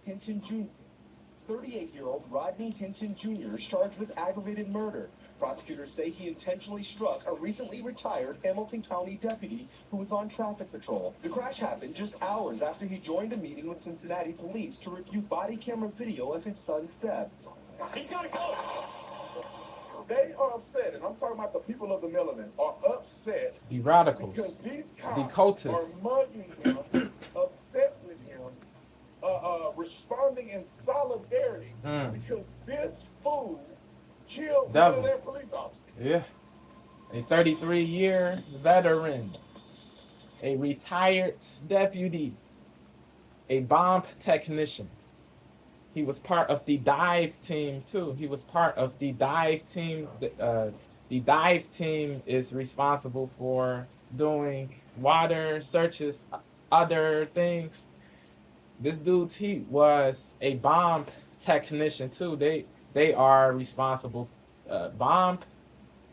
Hinton Jr. 38-year-old Rodney Hinton Jr. is charged with aggravated murder. Prosecutors say he intentionally struck a recently retired Hamilton County deputy who was on traffic patrol. The crash happened just hours after he joined a meeting with Cincinnati police to review body camera video of his son's death. He's gotta go! They are upset, and I'm talking about the people of the Melanin are upset. The radicals, because these the cops cultists are mugging him, upset with him, responding in solidarity because this fool killed one of their police officers. Yeah. A 33-year veteran, a retired deputy, a bomb technician. He was part of the dive team too. He was part of the dive team. The dive team is responsible for doing water searches, other things. This dude, he was a bomb technician too. They are responsible. Bomb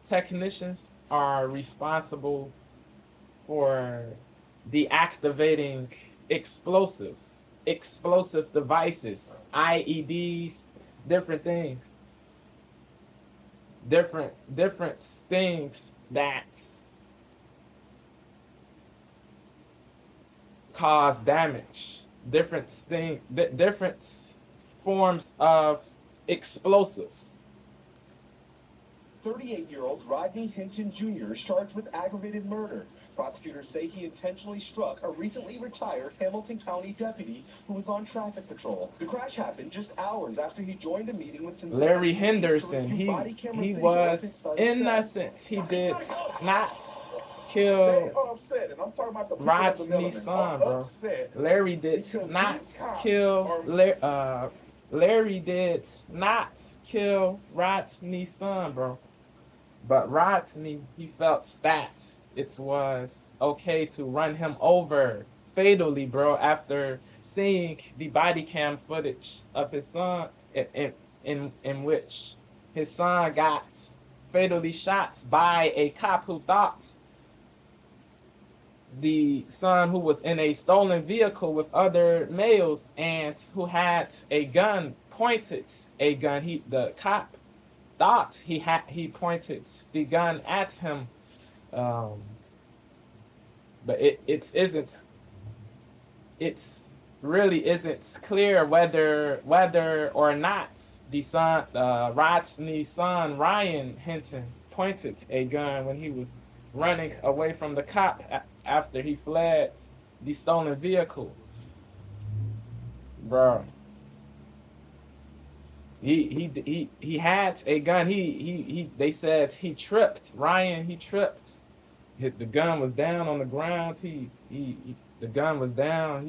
technicians are responsible for deactivating explosives, explosive devices, IEDs, different things. Different things that cause damage. Different forms of explosives. 38-year-old Rodney Hinton Jr. is charged with aggravated murder. Prosecutors say he intentionally struck a recently retired Hamilton County deputy who was on traffic patrol. The crash happened just hours after he joined a meeting with Larry Henderson. He was innocent. He did not kill Rodney's son, bro. Larry did not kill Larry did not kill Rodney's son, bro. But Rodney, he felt that it was okay to run him over fatally, bro, after seeing the body cam footage of his son in which his son got fatally shot by a cop who thought the son who was in a stolen vehicle with other males and who had a gun pointed a gun. The cop thought he pointed the gun at him, but it really isn't clear whether or not the son Rodney's son Ryan Hinton pointed a gun when he was running away from the cop after he fled the stolen vehicle, bro. He had a gun. They said he tripped. Ryan, he tripped. The gun was down on the ground. The gun was down.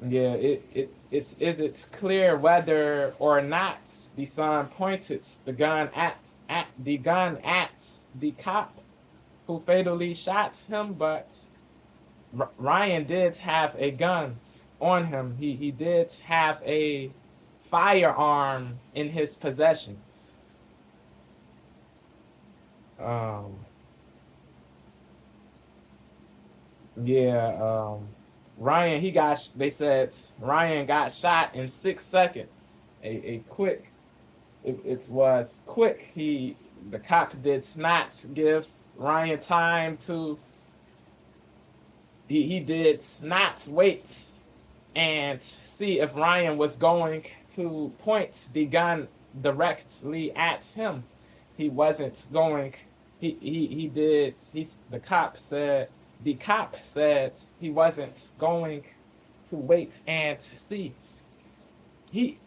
It's clear whether or not the son pointed the gun at the cop who fatally shot him, but Ryan did have a gun on him. He did have a firearm in his possession. Ryan, they said Ryan got shot in 6 seconds. A quick, it was quick. The cop did not give Ryan time to, he did not wait and see if Ryan was going to point the gun directly at him. He wasn't going, the cop said he wasn't going to wait and see. He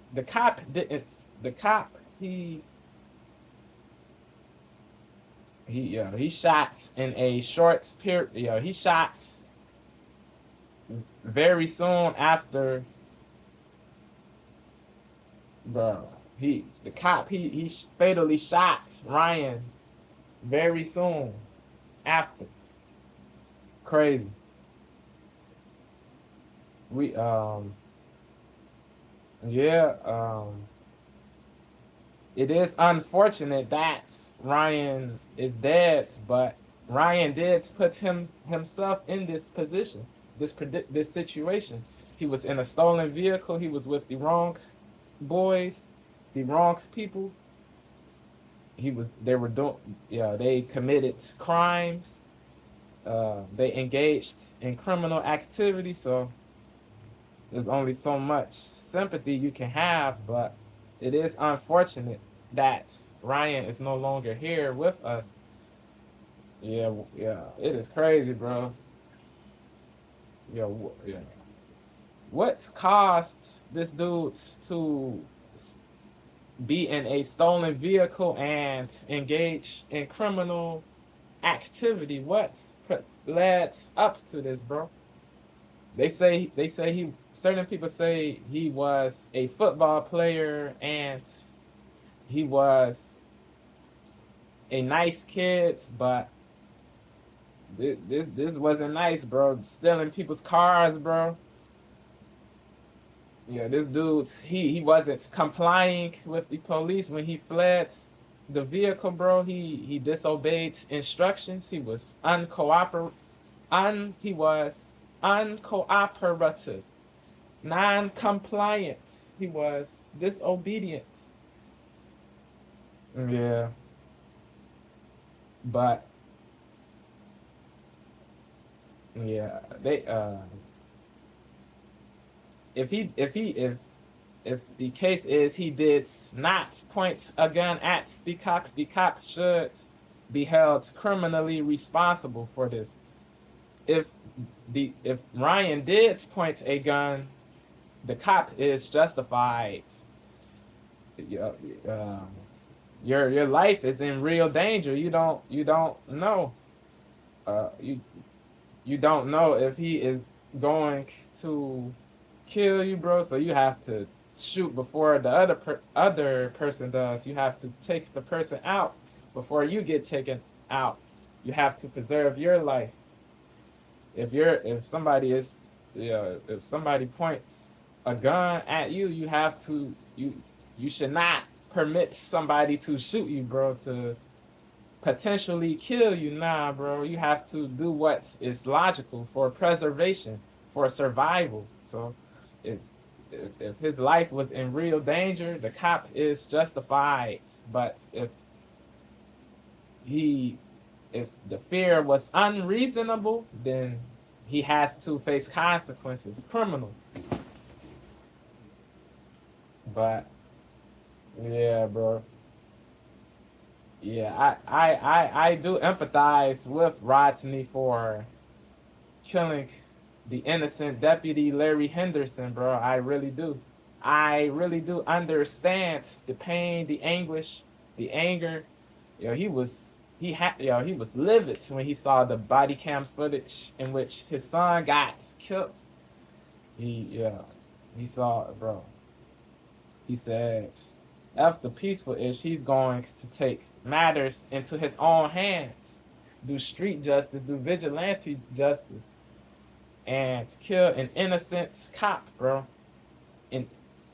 shot in a short period. He shot very soon after, bro. He fatally shot Ryan very soon after. Crazy. It is unfortunate that Ryan is dead, but Ryan did put himself in this position, this situation. He was in a stolen vehicle. He was with the wrong boys, the wrong people. They were doing, they committed crimes. They engaged in criminal activity. So there's only so much sympathy you can have, but it is unfortunate that Ryan is no longer here with us. Yeah, it is crazy, bro. Yeah. What caused this dude to be in a stolen vehicle and engage in criminal activity? What led up to this, bro? They say certain people say he was a football player and he was a nice kid, but this wasn't nice, bro. Stealing people's cars, bro. Yeah, this dude, he wasn't complying with the police when he fled the vehicle, bro. He disobeyed instructions. He was uncooperative, non-compliant. He was disobedient. Yeah. But yeah, they if the case is he did not point a gun at the cop should be held criminally responsible for this. If Ryan did point a gun, the cop is justified. Your life is in real danger. You don't know. You don't know if he is going to kill you, bro. So you have to shoot before the other person does. You have to take the person out before you get taken out. You have to preserve your life. If somebody points a gun at you, you have to you should not permit somebody to shoot you, bro, to potentially kill you. Nah, bro. You have to do what is logical for preservation, for survival. So if his life was in real danger, the cop is justified. But if the fear was unreasonable, then he has to face consequences, criminal. But yeah, bro. Yeah, I do empathize with Rodney for killing the innocent deputy Larry Henderson, bro. I really do. I really do understand the pain, the anguish, the anger. He was livid when he saw the body cam footage in which his son got killed. He saw it, bro. He said, F the peaceful ish, he's going to take matters into his own hands, do street justice, do vigilante justice, and kill an innocent cop, bro.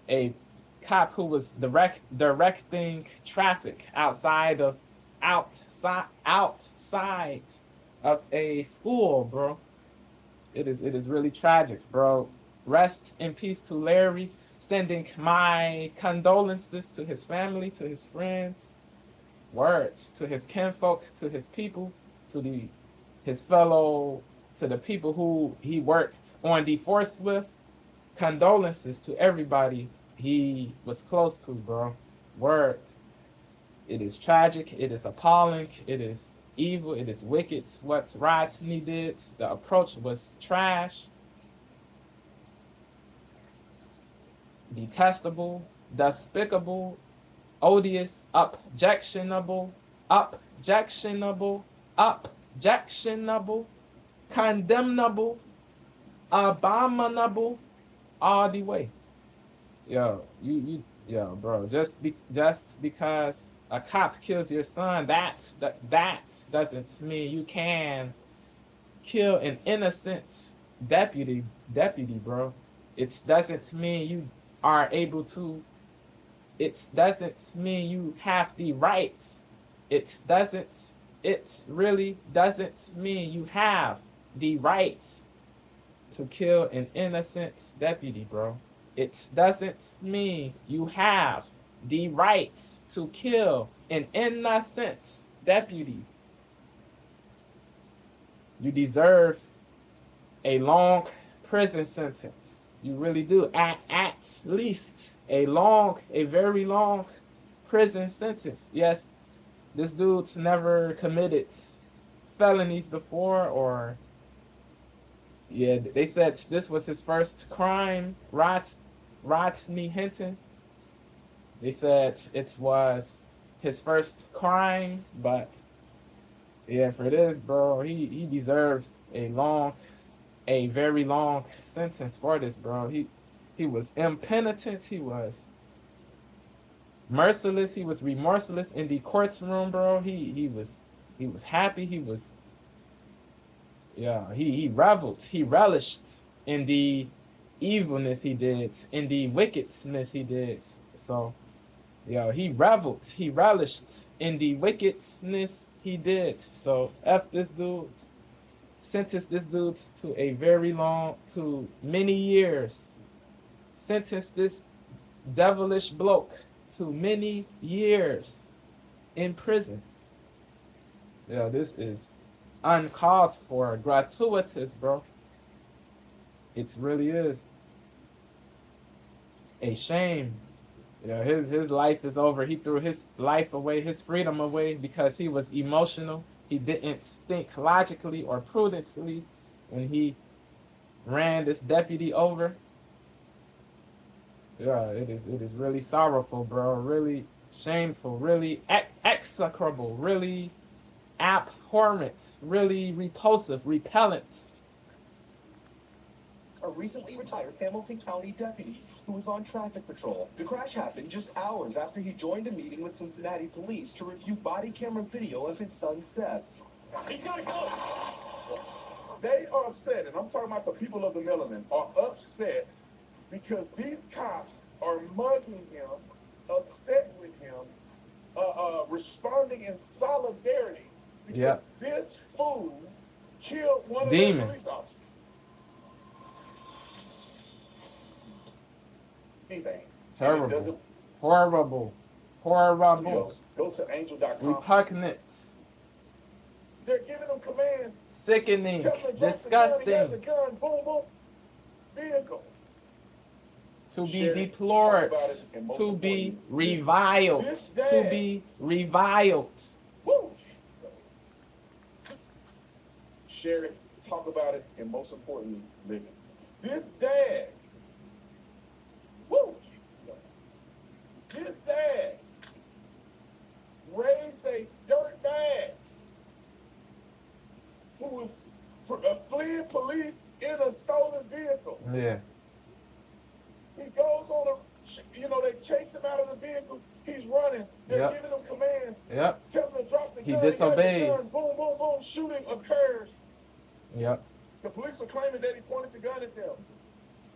A cop who was directing traffic outside of a school, bro. It is really tragic, bro. Rest in peace to Larry. Sending my condolences to his family, to his friends, words to his kinfolk, to his people, to the people who he worked on the force with. Condolences to everybody he was close to, bro. Word. It is tragic. It is appalling. It is evil. It is wicked. What Rodney did, the approach was trash. Detestable, despicable, odious, objectionable, condemnable, abominable, all the way. Yo, bro. Just because a cop kills your son, that doesn't mean you can kill an innocent deputy, bro. It doesn't mean you are able to. It doesn't mean you have the right. It really doesn't mean you have the right to kill an innocent deputy, bro. It doesn't mean you have the right to kill an innocent deputy. You deserve a long prison sentence. You really do. At least a very long prison sentence. Yes, this dude's never committed felonies before, or yeah, they said this was his first crime. Rodney Hinton. They said it was his first crime, but yeah, for this, bro, he deserves a very long sentence for this, bro. He was impenitent. He was merciless. He was remorseless in the courtroom, bro. He was happy. He reveled. He relished in the evilness he did, in the wickedness he did. So, he reveled. He relished in the wickedness he did. So, F this dude. Sentence this dude to many years. Sentence this devilish bloke to many years in prison. This is uncalled for, gratuitous, bro. It really is a shame. His life is over. He threw his life away, his freedom away, because he was emotional. He didn't think logically or prudently when he ran this deputy over. It is really sorrowful, bro. Really shameful. Really execrable. Really abhorrent. Really repulsive, repellent. A recently retired Hamilton County deputy who was on traffic patrol. The crash happened just hours after he joined a meeting with Cincinnati police to review body camera video of his son's death. He's gotta go! They are upset, and I'm talking about the people of the Millerman, are upset because these cops are mugging him, upset with him, responding in solidarity because this fool killed one of the police officers. Anything. Terrible. Horrible. Horrible. Go to angel.com. Repugnant. They're giving them commands. Sickening. Disgusting. The gun. Boom, boom. Vehicle. To be deplored. To be reviled. To be reviled. Woo. Share it. Talk about it. And most importantly, live it. This dad. Woo! His dad raised a dirt bag who was fleeing police in a stolen vehicle. Yeah. He goes on they chase him out of the vehicle. He's running. They're giving him commands. Yep. Tell him to drop the gun. He disobeys. Boom, boom, boom. Shooting occurs. Yep. The police are claiming that he pointed the gun at them.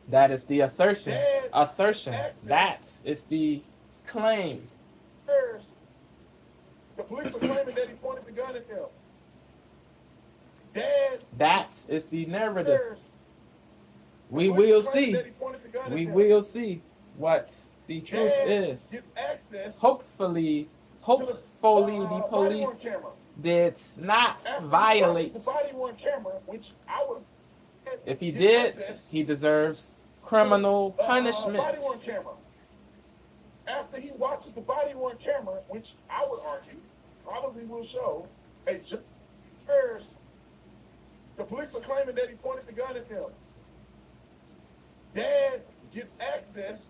That is the assertion. Dad assertion. Access. That is the claim. The police are claiming that he pointed the gun at them. Dad. That is the narrative. We will see. We will see what the truth is. Hopefully, the police did not violate. If he did, he deserves criminal punishment. After he watches the body-worn camera, which I would argue probably will show the police are claiming that he pointed the gun at them. Dad gets access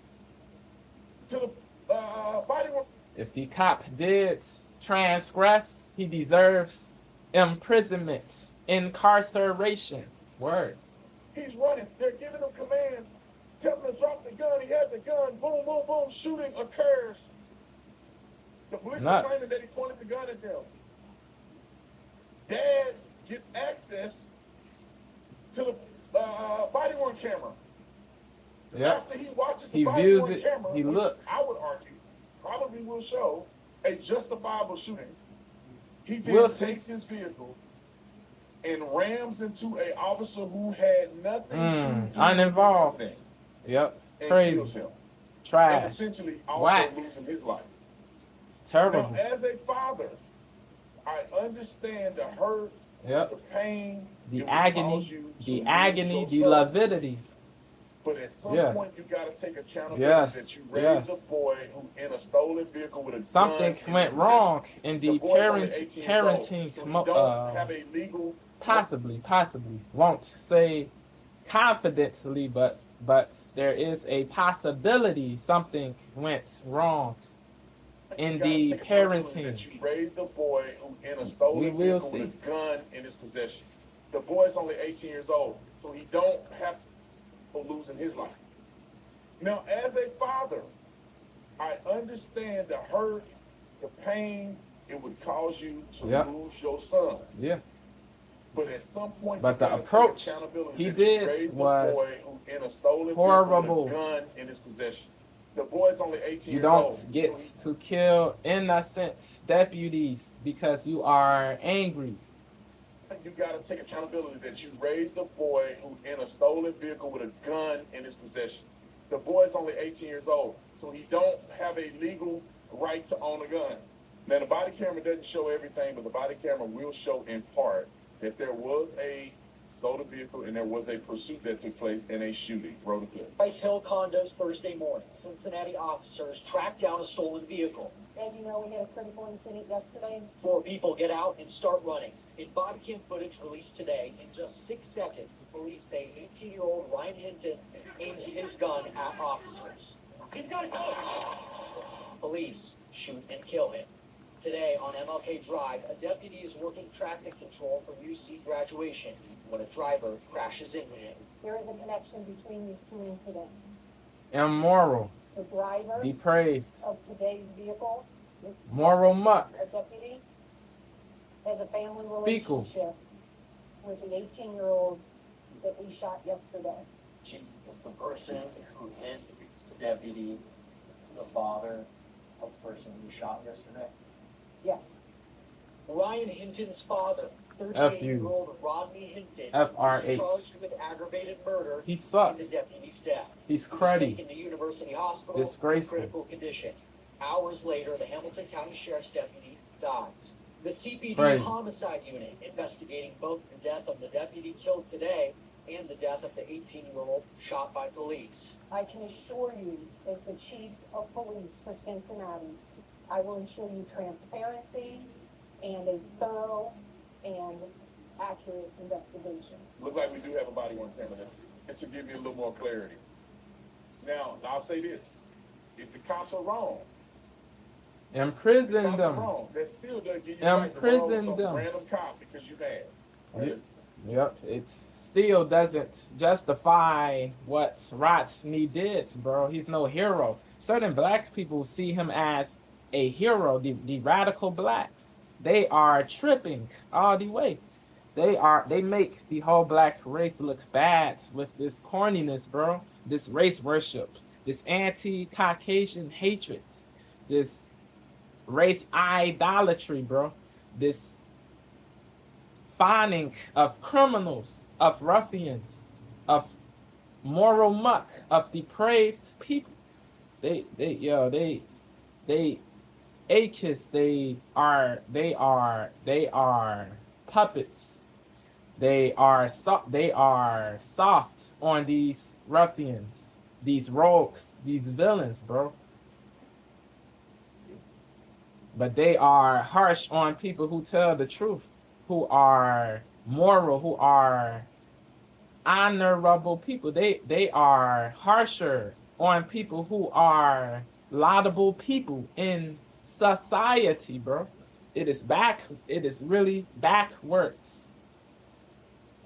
to the body-worn. If the cop did transgress, he deserves imprisonment, incarceration. Words. He's running. They're giving him commands. Tell him to drop the gun. He has the gun. Boom, boom, boom. Shooting occurs. The police are claiming that he pointed the gun at them. Dad gets access to the body-worn camera. Yep. After he watches the He body-worn views it. camera, He looks. I would argue probably will show a justifiable shooting. He We'll then see. takes his vehicle and rams into an officer who had nothing to do with uninvolved. this incident Yep. and Crazy. kills him. And Trash. essentially also Whack. losing his life. It's terrible. Now, as a father, I understand the hurt, Yep. the pain, The it will agony, cause you to the lose agony, your the son. lavidity. But at some Yeah. point, you got to take accountability Yes, that you raised yes. a boy who in a stolen vehicle with a Something gun in went his wrong in possession. the boy's only 18 years old, parenting. so he don't have a legal. Possibly. Won't say confidently, but there is a possibility something went wrong in You gotta the take accountability parenting. that you raised a boy who in a stolen We will vehicle see. with a gun in his possession. The boy's only 18 years old, so he don't have for losing his life. Now, as a father, I understand the hurt, the pain it would cause you to Yep. lose your son. Yeah. But at some point, But you the gotta take approach accountability he that you did raised was a boy who in a stolen horrible. vehicle with a gun in his possession. The boy's only 18 You years old. don't get to kill innocent deputies because you are angry. You got to take accountability that you raised a boy who in a stolen vehicle with a gun in his possession. The boy's only 18 years old, so he don't have a legal right to own a gun. Now, the body camera doesn't show everything, but the body camera will show in part that there was a stolen vehicle and there was a pursuit that took place in a shooting. Roll the clip. Rice Hill condos Thursday morning. Cincinnati officers tracked down a stolen vehicle. As you know, we had a critical incident yesterday. 4 people get out and start running. In body cam footage released today, in just 6 seconds, police say 18-year-old Ryan Hinton aims his gun at officers. He's got a gun! Police shoot and kill him. Today on MLK Drive, a deputy is working traffic control for UC graduation when a driver crashes into him. There is a connection between these two incidents. Immoral, The driver depraved, of today's vehicle, this moral muck. a deputy, has a family Fecal. relationship with the 18-year-old that we shot yesterday. She is the person who hit the deputy, the father of the person who shot yesterday. Yes. Ryan Hinton's father, F you. 38-year-old Rodney Hinton, FRH. was charged with aggravated murder He in the sucks. deputy's death. He's He was cruddy. taken to University Hospital Disgraceful. in critical condition. Hours later, the Hamilton County Sheriff's deputy dies. The CPD Crazy. homicide unit investigating both the death of the deputy killed today and the death of the 18-year-old shot by police. I can assure you, as the chief of police for Cincinnati, I will ensure you transparency and a thorough and accurate investigation. Look like we do have a body on camera. This should give you a little more clarity. Now, I'll say this. If the cops are wrong, Imprison cops are them. wrong, that still doesn't give you the right to roll Imprison some them. random cop because you mad. Yep. Yep, it still doesn't justify what Rodney did, bro. He's no hero. Certain black people see him as a hero, the radical blacks. They are tripping all the way. They make the whole black race look bad with this corniness, bro. This race worship, this anti-Caucasian hatred, this race idolatry, bro. This finding of criminals, of ruffians, of moral muck, of depraved people. They ACHIS, they are puppets. They are soft on these ruffians, these rogues, these villains, bro. But they are harsh on people who tell the truth, who are moral, who are honorable people. They are harsher on people who are laudable people in society, bro. It is really backwards.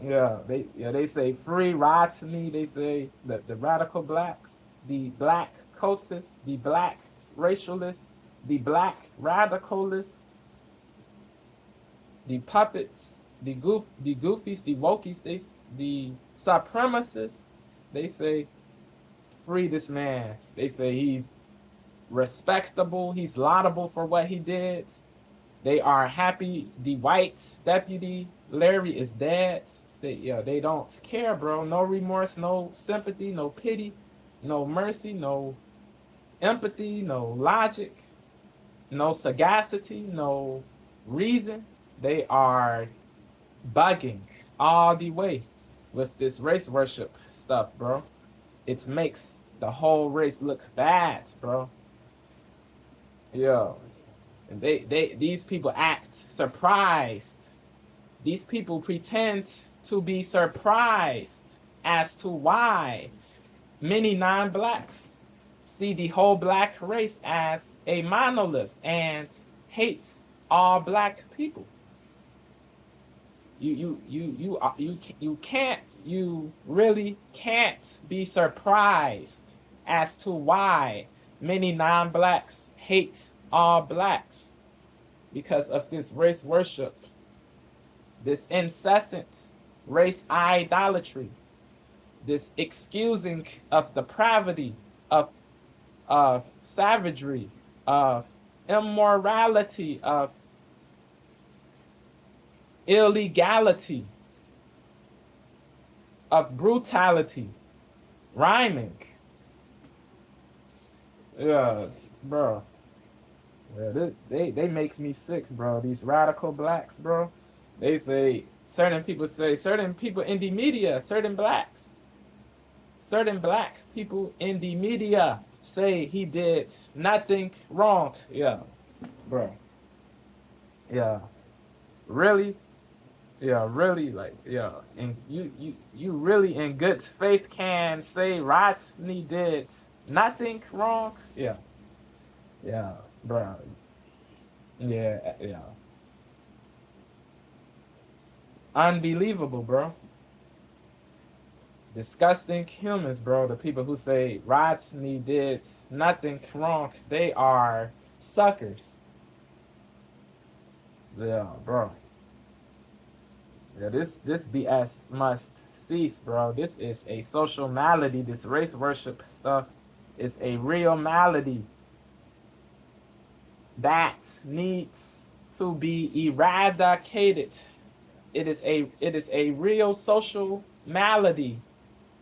They say free Rodney, they say the radical blacks, the black cultists, the black racialists, the black radicalists, the puppets, the goofies, the wokies, the supremacists. They say free this man. They say he's respectable, he's laudable for what he did. They are happy the white deputy Larry is dead, they don't care, bro. No remorse, no sympathy, no pity, no mercy, no empathy, no logic, no sagacity, no reason. They are bugging all the way with this race worship stuff, bro. It makes the whole race look bad, bro. Yo. And these people act surprised. These people pretend to be surprised as to why many non-blacks see the whole black race as a monolith and hate all black people. You really can't be surprised as to why many non-blacks hate all blacks, because of this race worship, this incessant race idolatry, this excusing of depravity, of savagery, of immorality, of illegality, of brutality, rhyming. Yeah, bro. Yeah, they make me sick, bro. These radical blacks, bro. They say, certain people in the media, certain black people in the media say he did nothing wrong. Yeah, bro. Yeah, really. Yeah, really, like, yeah. And you really in good faith can say Rodney did nothing wrong. Yeah. Yeah, bro. Yeah, yeah. Unbelievable, bro. Disgusting humans, bro. The people who say Rodney did nothing wrong, they are suckers. Yeah, bro. Yeah, this BS must cease, bro. This is a social malady. This race worship stuff is a real malady that needs to be eradicated. It is a real social malady.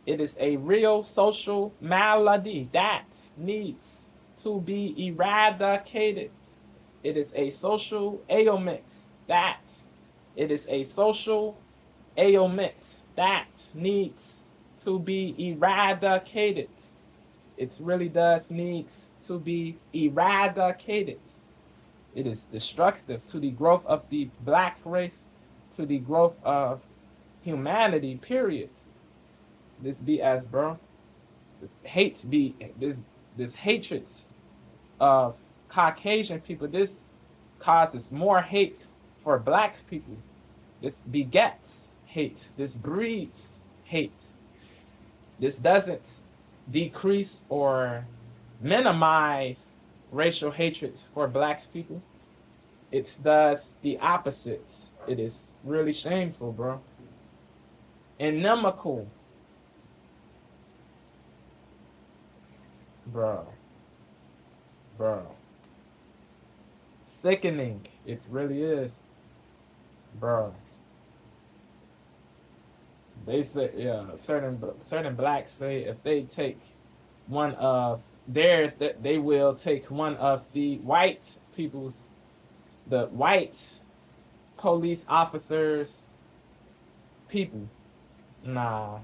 It is a real social malady that needs to be eradicated. It is a social ailment that needs to be eradicated. It really does need to be eradicated. It is destructive to the growth of the black race, to the growth of humanity, period. This BS, bro. This hatred of Caucasian people, this causes more hate for black people. This begets hate. This breeds hate. This doesn't decrease or minimize racial hatred for black people. It does the opposite. It is really shameful, bro. Inimical. Bro. Sickening. It really is. Bro. They say, yeah, certain blacks say if they take one of theirs, that they will take one of the white people's, the white police officers' people. Nah.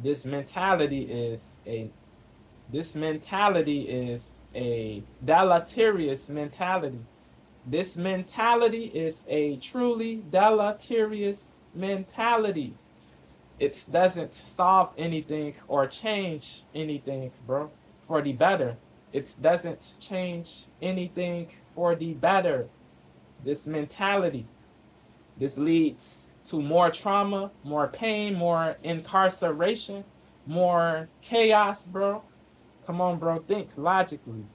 This mentality is a deleterious mentality. This mentality is a truly deleterious mentality. It doesn't solve anything or change anything, bro, for the better. It doesn't change anything for the better. This mentality, this leads to more trauma, more pain, more incarceration, more chaos, bro. Come on, bro, think logically.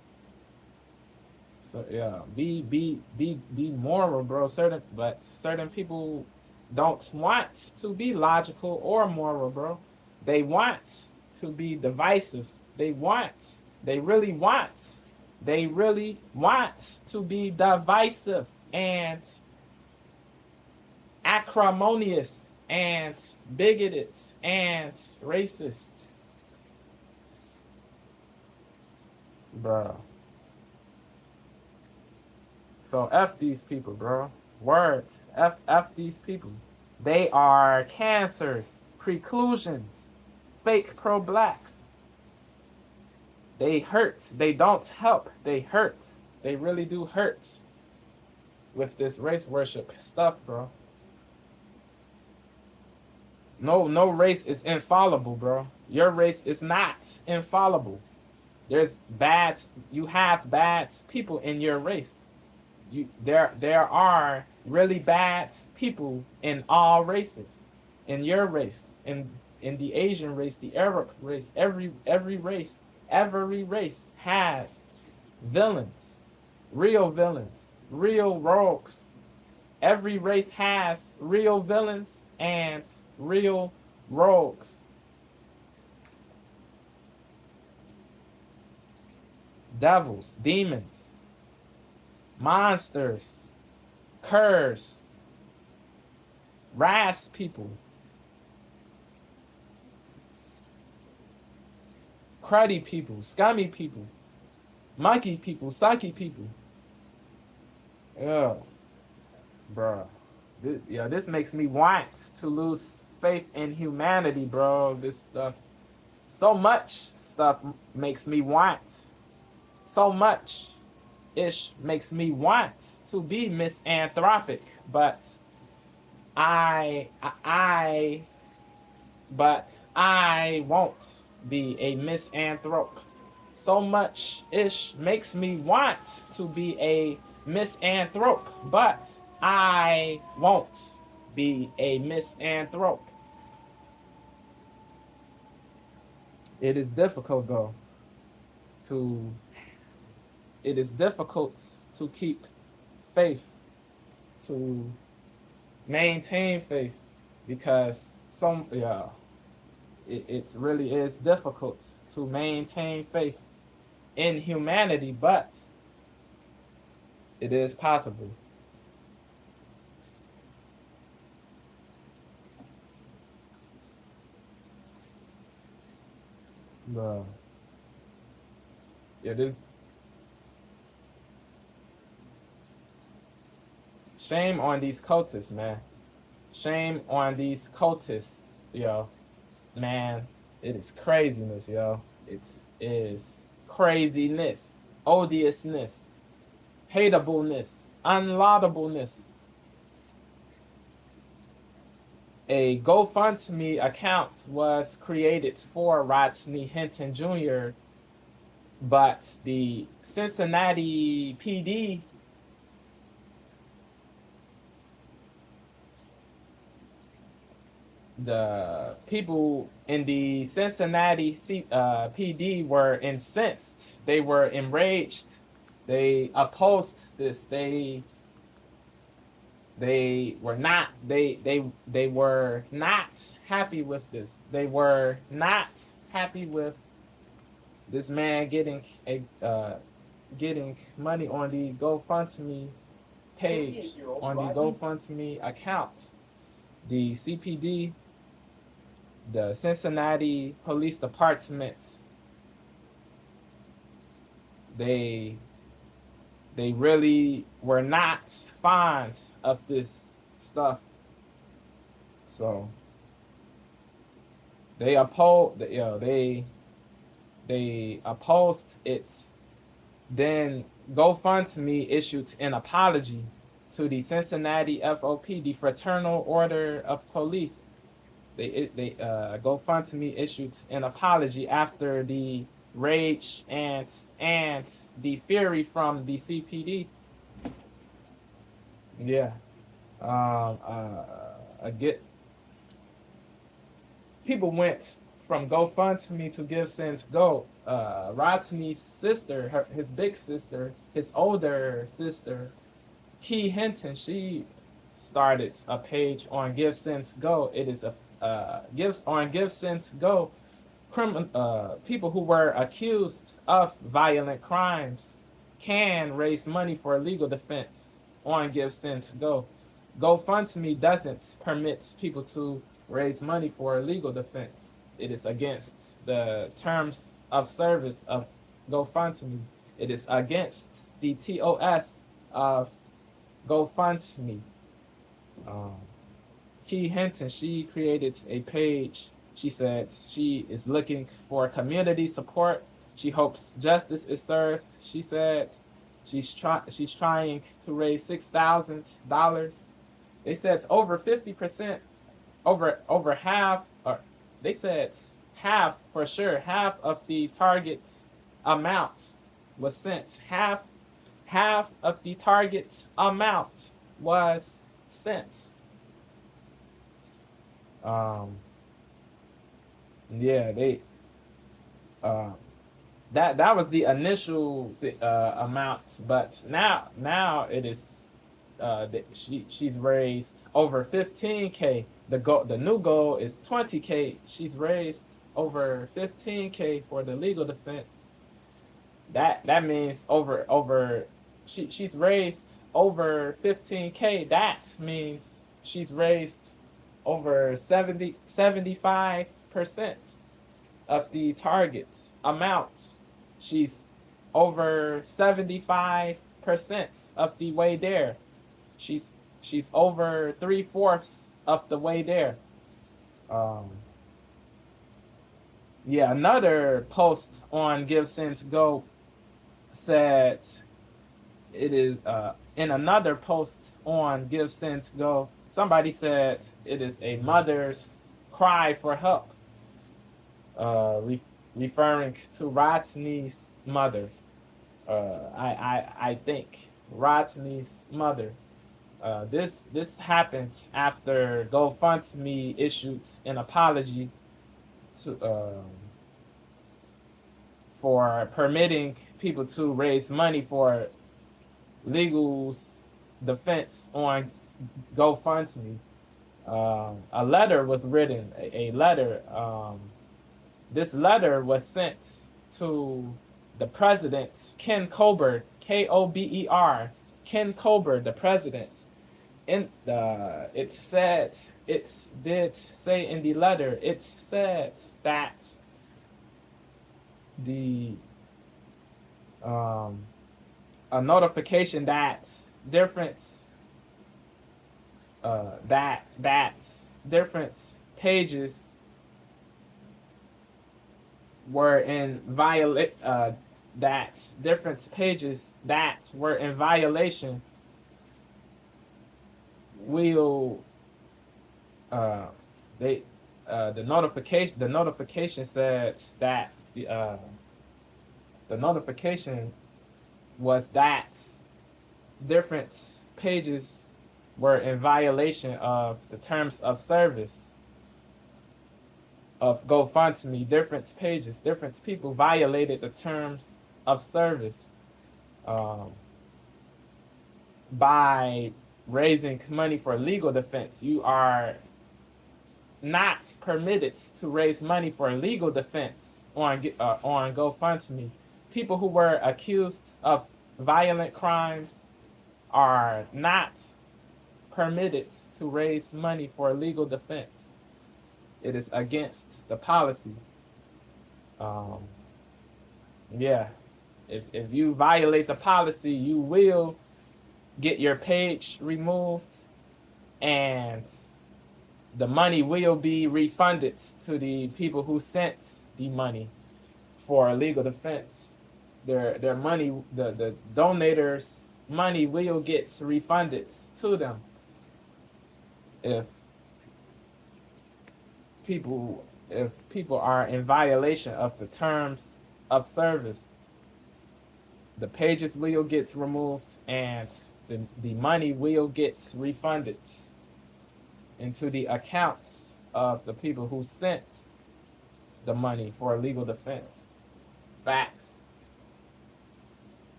So yeah, be moral, bro. Certain people don't want to be logical or moral, bro. They want to be divisive. They really want to be divisive and acrimonious and bigoted and racist. Bro. So F these people, bro. Words. F these people. They are cancers, preclusions, fake pro-blacks. They hurt. They don't help. They hurt. They really do hurt with this race worship stuff, bro. No race is infallible, bro. Your race is not infallible. You have bad people in your race. There are really bad people in all races. In your race, in the Asian race, the Arab race, every race has villains, real rogues. Every race has real villains and real rogues. Devils, demons, monsters, curs, ras people, cruddy people, scummy people, monkey people, sucky people. Yeah, bro. This makes me want to lose faith in humanity, bro. This stuff, so much stuff makes me want. So much ish makes me want to be misanthropic, but I won't be a misanthrope. So much ish makes me want to be a misanthrope, but I won't be a misanthrope. It is difficult though it is difficult to keep faith, to maintain faith, because it really is difficult to maintain faith in humanity, but it is possible. Bro. It is. Shame on these cultists, man. Shame on these cultists, yo. Man, it is craziness, yo. It is craziness, odiousness, hateableness, unlaudableness. A GoFundMe account was created for Rodney Hinton Jr., but the Cincinnati PD the people in the Cincinnati PD were incensed. They were enraged. They opposed this. They were not. They were not happy with this. They were not happy with this man getting money on the GoFundMe page, on the GoFundMe account. The CPD, the Cincinnati Police Department, they really were not fond of this stuff. So they opposed it. Then GoFundMe issued an apology to the Cincinnati FOP, the Fraternal Order of Police. GoFundMe issued an apology after the rage and the fury from the CPD. Yeah. People went from GoFundMe to GiveSendGo. Rodney's sister, his big sister, his older sister, Key Hinton, she started a page on GiveSendGo. It is on GiveSendGo. People who were accused of violent crimes can raise money for legal defense. on GiveSendGo. GoFundMe doesn't permit people to raise money for legal defense. It is against the terms of service of GoFundMe. It is against the TOS of GoFundMe. Key Hinton, she created a page. She said she is looking for community support. She hopes justice is served. She said she's trying to raise $6,000. They said over 50%, over half, or they said half for sure, half of the target amount was sent. Half of the target amount was sent. Yeah, they that was the initial amount, but now it is she's raised over 15K. The new goal is 20K. She's raised over 15K for the legal defense. That means she's raised over 15K. That means she's raised over 75% of the target amount. She's over 75% of the way there. She's over 3/4 of the way there. Yeah, another post on GiveSendGo said it is in another post on GiveSendGo, somebody said it is a mother's cry for help, referring to Rodney's mother. I think Rodney's mother. This happened after GoFundMe issued an apology to for permitting people to raise money for legal defense on GoFundMe. A letter was written. A letter. This letter was sent to the president, Ken Kober, Kober, Ken Kober, the president. It did say in the letter, it said that a notification that different pages were in violation will the notification said that the notification was that different pages were in violation of the terms of service of GoFundMe. Different pages, different people violated the terms of service by raising money for legal defense. You are not permitted to raise money for legal defense on GoFundMe. People who were accused of violent crimes are not permitted to raise money for legal defense. It is against the policy. Yeah, if you violate the policy, you will get your page removed, and the money will be refunded to the people who sent the money for legal defense. Their money, the donators' money will get refunded to them if people are in violation of the terms of service. The pages will get removed and the money will get refunded into the accounts of the people who sent the money for legal defense. Facts.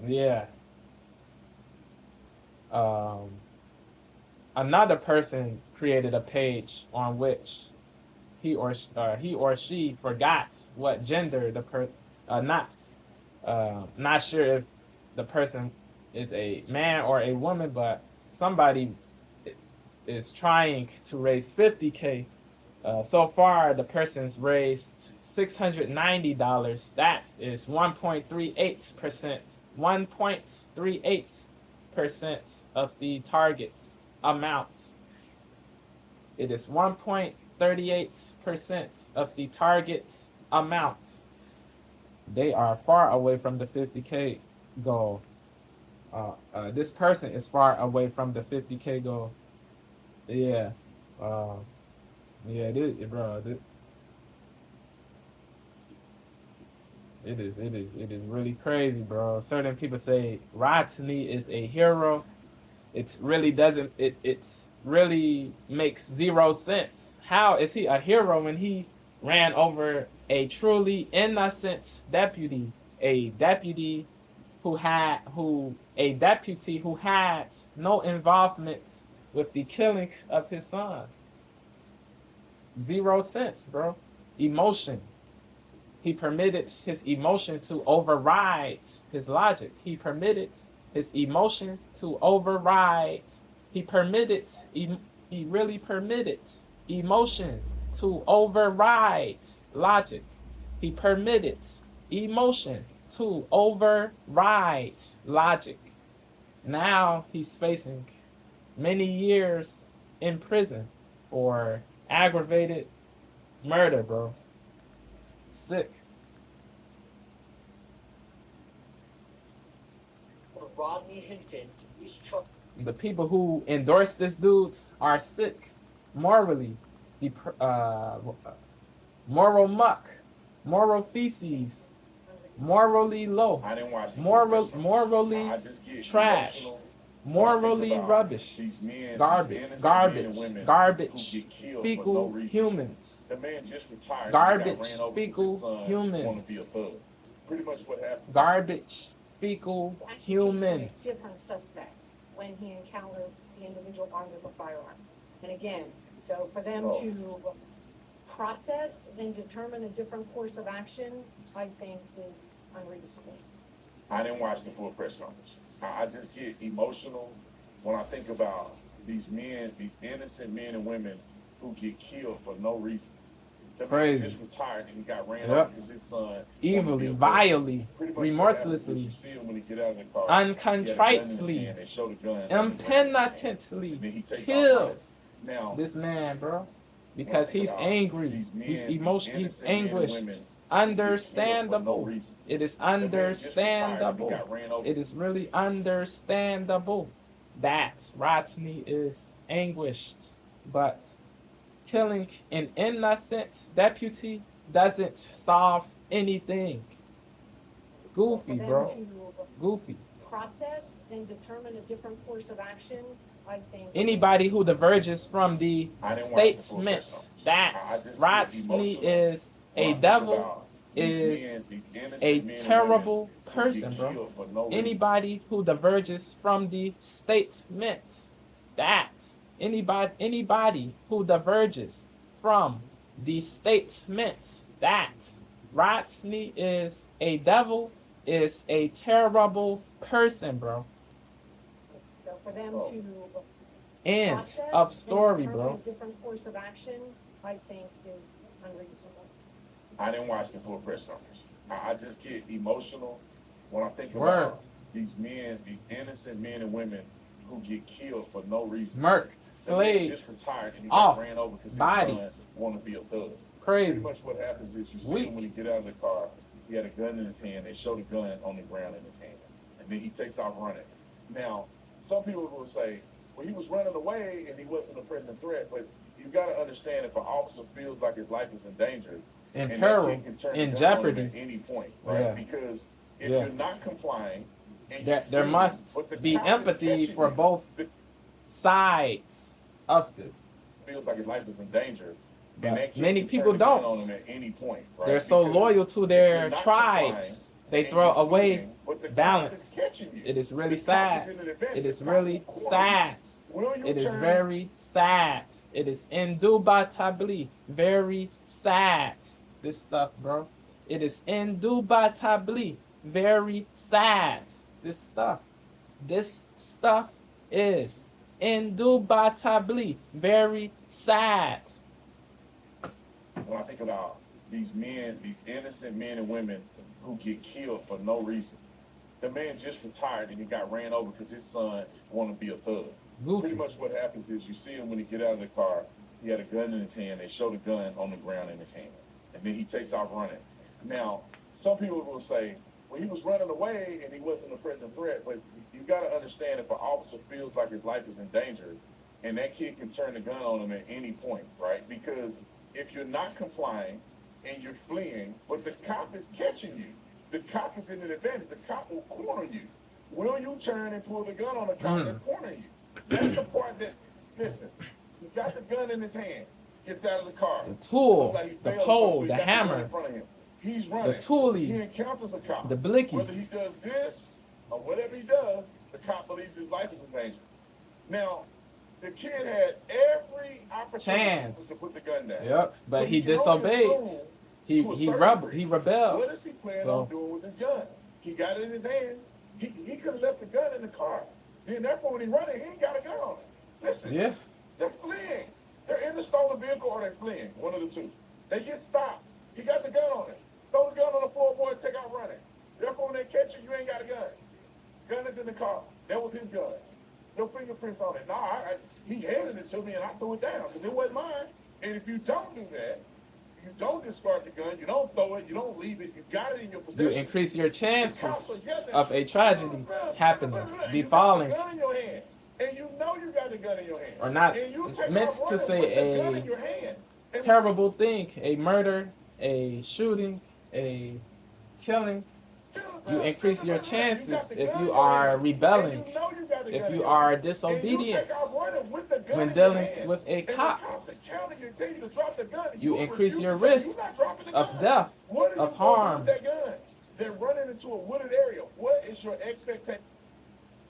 Yeah. Another person created a page on which he or she forgot what gender the person. Not sure if the person is a man or a woman, but somebody is trying to raise $50K. So far, the person's raised $690. That is 1.38%. 1.38% of the target amount. It is 1.38% of the target amount. They are far away from the 50K goal. This person is far away from the 50K goal. Yeah. Yeah, it is, bro. It is really crazy, bro. Certain people say Rodney is a hero. It really doesn't. It really makes zero sense. How is he a hero when he ran over a truly innocent deputy, a deputy who had no involvement with the killing of his son? Zero sense, bro. Emotion. He permitted his emotion to override his logic. He permitted his emotion to override. He really permitted emotion to override logic. He permitted emotion to override logic. Now he's facing many years in prison for aggravated murder, bro. Sick. For Rodney Hinton, he's charged. The people who endorse this dude are sick, morally, moral muck, moral feces, morally low, I didn't watch morally I just get trash, emotional morally about rubbish, these men, garbage, these innocent men garbage, and women garbage, who get killed for fecal no reason. humans, The man just retired. garbage, He got ran over fecal because his son humans. wanted to be a thug. Pretty much what happened. garbage, fecal Actually, humans. he's a different suspect when he encountered the individual armed with a firearm. And again, so for them to process and determine a different course of action, I think is unreasonable. I didn't watch the full press conference. I just get emotional when I think about these men, these innocent men and women who get killed for no reason. The Crazy. man just retired and he got ran Yep. over because his son Evilly, wanted to be a thug. vilely, Pretty much what remorselessly, happens is you see him when he get out of the car, uncontritely, they show the gun, impenitently and then he takes off kills now, this man, bro, because he's angry, these men, he's these emotional, he's innocent men and anguished. women who get killed for no Understandable. reason. It is The man just retired and he understandable. got ran over. It is really understandable that Rodney is anguished, but killing an innocent deputy doesn't solve anything. Goofy, For them bro. to Goofy. process and determine a different course of action, I think. Anybody who diverges from the I didn't watch the full statement press conference. I that just get Rodney emotional is when I a think devil about these is men, these innocent a men and terrible women who person, get bro. killed for no reason. Anybody who diverges from the statement that anybody who diverges from the statement that Rodney is a devil is a terrible person, bro. So for them to End process of and story, determine bro. a different course of action, I think is unreasonable. I didn't watch the full press conference. I just get emotional when I think Word. about these men, these innocent men and women who get killed for no reason. Murked, The man slaved, just retired and he off, got ran over because his bodied. son wanted to be a thug. Crazy. Pretty much what happens is you see Weak. him when he get out of the car, he had a gun in his hand, they show the gun on the ground in his hand, and then he takes off running. Now, some people will say, well, he was running away and he wasn't a present threat, but you gotta understand if an officer feels like his life is in danger, In and peril, that kid can turn in the gun on him jeopardy. at any point, right? Yeah. Because if Yeah. you're not complying, and There you're fleeing, must but the be cop is empathy catching for you, both the sides of this. feels like his life is in danger. But And that kid many can people turn the gun don't. on him at any point, right? They're so Because loyal to if their you're not tribes, they and throw you're away fleeing, but the cop is balance. catching you. It is really The cop sad. is in an event, It the is cop really will corner sad. you. Will you It is turn? very sad. It is indubitably very sad. This stuff, bro. It is indubitably very sad. This stuff. This stuff is indubitably very sad. When I think about these men, these innocent men and women who get killed for no reason. The man just retired and he got ran over because his son wanted to be a thug. Goofy. Pretty much what happens is you see him when he get out of the car, he had a gun in his hand, they show the gun on the ground in his hand. And then he takes off running. Now, some people will say, well, he was running away and he wasn't a present threat, but you got to understand if an officer feels like his life is in danger, and that kid can turn the gun on him at any point, right? Because if you're not complying and you're fleeing, but the cop is catching you, the cop is in an advantage. The cop will corner you. Will you turn and pull the gun on the cop that's cornering you? That's the part that, listen, he got the gun in his hand, gets out of the car. The tool, Like the failed pole, something, the so he got gun hammer, in front of him. He's running. the toolie, He encounters a cop. the blicky. Whether he does this or whatever he does, the cop believes his life is in danger. Now, the kid had every opportunity Chance. to put the gun down. Yep, but So he you can only disobeyed. assume He to a he certain rebelled. degree, He rebelled. what is he planning So- on doing with his gun? He got it in his hand. He could have left the gun in the car. Then therefore when he running, he ain't got a gun on him. Listen, Yeah. they're fleeing. They're in the stolen vehicle or they're fleeing. One of the two. They get stopped. He got the gun on him. Throw the gun on the floor, boy, and take out running. Therefore when they catch you, you ain't got a gun. Gun is in the car. That was his gun. No fingerprints on it. Nah, he handed it to me and I threw it down because it wasn't mine. And if you don't do that, you don't discard the gun, you don't throw it, you don't leave it, you got it in your You possession. increase your chances of a tragedy happening, befalling, You got the gun in your hand, and you know you got the gun in your hand. or not And you take meant off to running say with the gun in a your hand. And terrible thing, a murder, a shooting, a killing. You increase your chances if you are rebelling, if you are disobedient when dealing with a cop. You increase your risk of death, of harm. They're running into a wooded area. What is your expectation?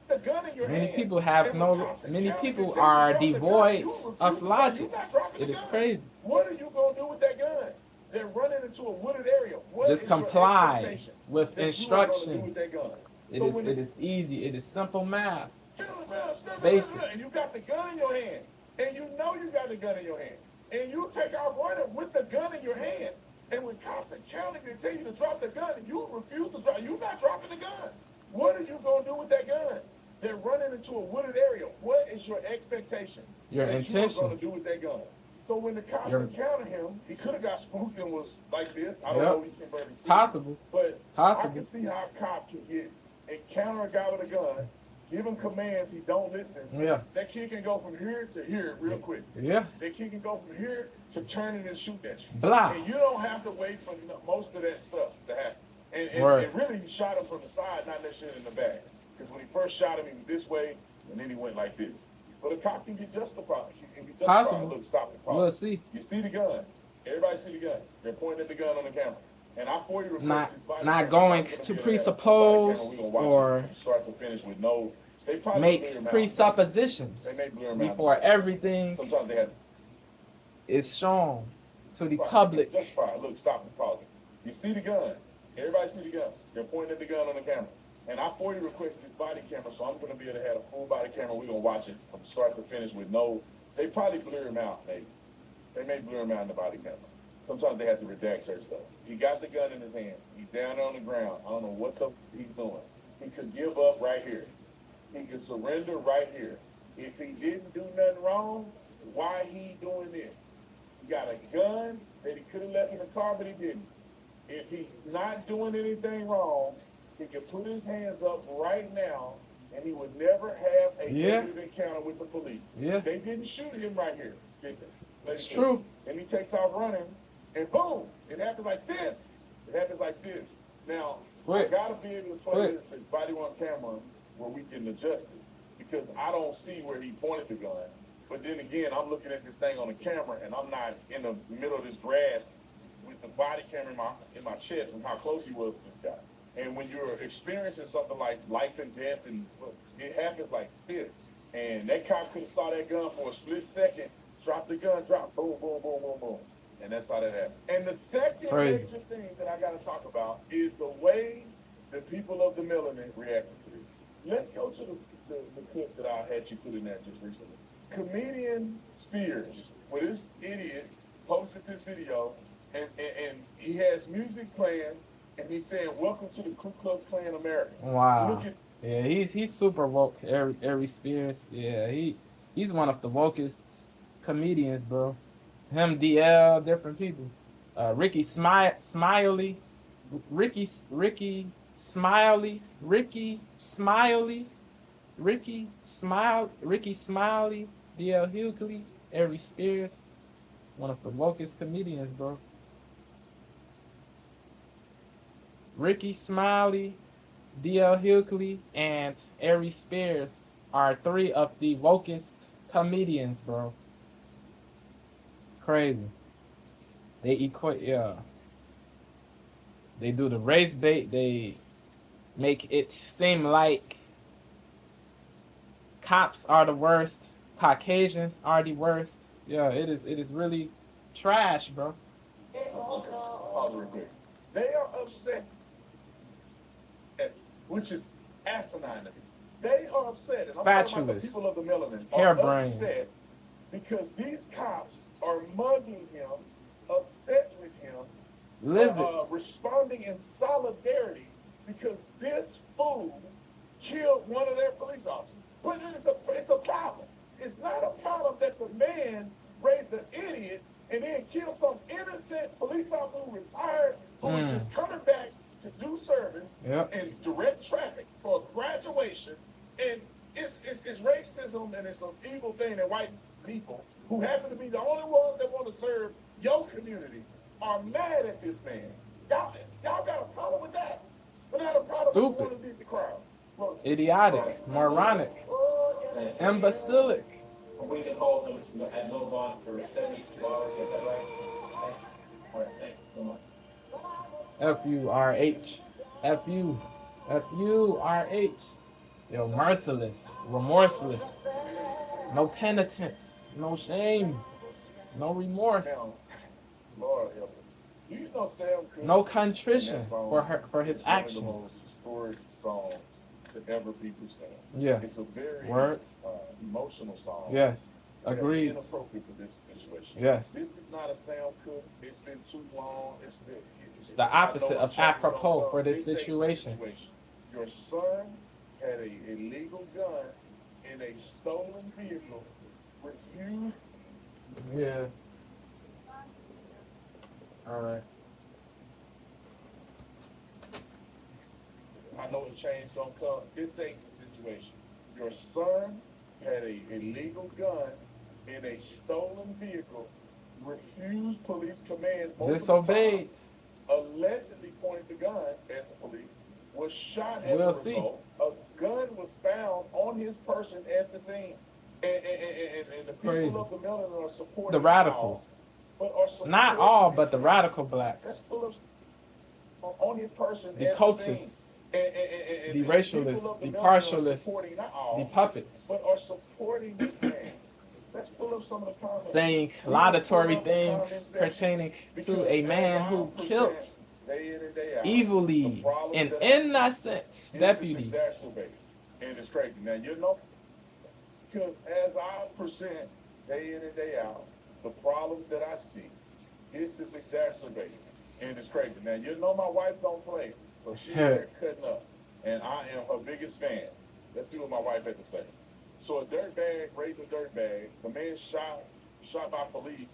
The gun in your Many hand. people have no, many people are devoid of logic. It is crazy. What are you going to do with that gun? They're running into a wooded area. What Just is your comply expectation with that you are gonna do instructions. with that gun? It So is, when it is easy. It is simple math. Basic. Basic. And you got the gun in your hand, and you know you got the gun in your hand, and you take off running with the gun in your hand, and when cops are counting and tell you to drop the gun, and you refuse to drop, you're not dropping the gun. What are you gonna do with that gun? They're running into a wooded area. What is your expectation? Your that you are intention. gonna do with that gun? So when the cops Your- encounter him, he could have got spooked and was like this. I don't Yep. know. He can't barely see. Possible. But Possible. I can see how a cop can encounter a guy with a gun, give him commands, he don't listen. Yeah. That kid can go from here to here real quick. Yeah. That kid can go from here to turning and shoot at you. Blah. And you don't have to wait for most of that stuff to happen. And Word. really, he shot him from the side, not necessarily in the back. Because when he first shot him, he was this way, and then he went like this. But a cop can get justified. He can be justified. Possible. Look, stop the car. We'll see. You see the gun. Everybody see the gun. They're pointing at the gun on the camera. And I for you Not going to presuppose or start to finish with no. They probably make blur him out. presuppositions They may blur him out. before everything Sometimes they have is shown to the Right. public. Justified. Look, stop the pause. You see the gun. Everybody see the gun. They're pointing at the gun on the camera. And I for you requested this body camera, so I'm going to be able to have a full body camera. We're going to watch it from start to finish with no. They probably blur him out, maybe. They may blur him out in the body camera. Sometimes they have to redact certain stuff. He got the gun in his hand. He's down there on the ground. I don't know what he's doing. He could give up right here. He could surrender right here. If he didn't do nothing wrong, why he doing this? He got a gun that he could have left in the car, but he didn't. If he's not doing anything wrong, he could put his hands up right now, and he would never have a negative encounter with the police. Yeah. They didn't shoot him right here, did they? It's true. And he takes off running, and boom, it happens like this. It happens like this. Now, Quick. I gotta be able to play this body on camera where we can adjust it, because I don't see where he pointed the gun. But then again, I'm looking at this thing on the camera, and I'm not in the middle of this grass with the body camera in my chest and how close he was to this guy. And when you're experiencing something like life and death, and it happens like this, and that cop could have saw that gun for a split second, drop the gun, drop, boom, boom, boom, boom, boom. And that's how that happened. And the second Crazy. major thing that I got to talk about is the way the people of the melanin reacted to this. let's go to the clip that I had you put in there just recently. Comedian Spears, well, this idiot posted this video, and he has music playing, and he's saying, "Welcome to the Ku Klux Klan America." Wow. Look at, Yeah, he's super woke. Ari Spears. Yeah, he's one of the wokest comedians, bro. Him, DL, different people. Ricky Smiley, Ricky Smiley, DL Hughley, Ari Spears, one of the wokest comedians, bro. Ricky Smiley, DL Hughley, and Ari Spears are three of the wokest comedians, bro. Crazy. They equate, yeah. They do the race bait. They make it seem like cops are the worst, Caucasians are the worst. Yeah, it is really trash, bro. they are upset, which is asinine to me. They are upset, and I'm talking about the people of the melanin are upset because these cops are mugging him, upset with him, responding in solidarity because this fool killed one of their police officers. But it's a problem. It's not a problem that the man raised an idiot and then killed some innocent police officer who retired, who was just coming back to do service and direct traffic for graduation. And it's racism, and it's an evil thing that white people, who happen to be the only ones that want to serve your community, are mad at this man. Y'all got a problem with that? But not a problem with wanting to beat the crowd. Look, idiotic, moronic, imbecilic. We can hold them at no bond for 76 hours, is that right? All right, thanks so much. F-U-R-H. F-U-R-H. Yo, merciless, remorseless. No penitence, no shame, no remorse. now, Lord help us. Do you know Sam Cooke? No contrition for his is actions. one of the most historic songs to ever be presented. Yeah. It's a very emotional song. Yes. That's Agreed. inappropriate for this situation. Yes. This is not a Sam Cooke. It's been too long. It's the opposite of apropos for this situation. Your son had a illegal gun in a stolen vehicle. Refused. Yeah. All right. I know the change don't come. This ain't the situation. Your son had a illegal gun in a stolen vehicle, refused police command, Disobeyed. allegedly pointed the gun at the police, was shot as a result. A gun was found on his person at the scene. And the people of the melanin are supporting the radicals. Not all, but the radical blacks. On his person The cultists. The racialists, the partialists, the puppets. But are supporting this man. Let's pull up some of the comments. Saying laudatory things pertaining to a man who killed evilly an innocent deputy. And it's crazy. Now, you know, because as I present day in and day out, the problems that I see, this is exacerbated. And it's crazy. Now, you know my wife don't play, so she's there cutting up. And I am her biggest fan. Let's see what my wife had to say. So a dirtbag raised a dirtbag. The man shot by police.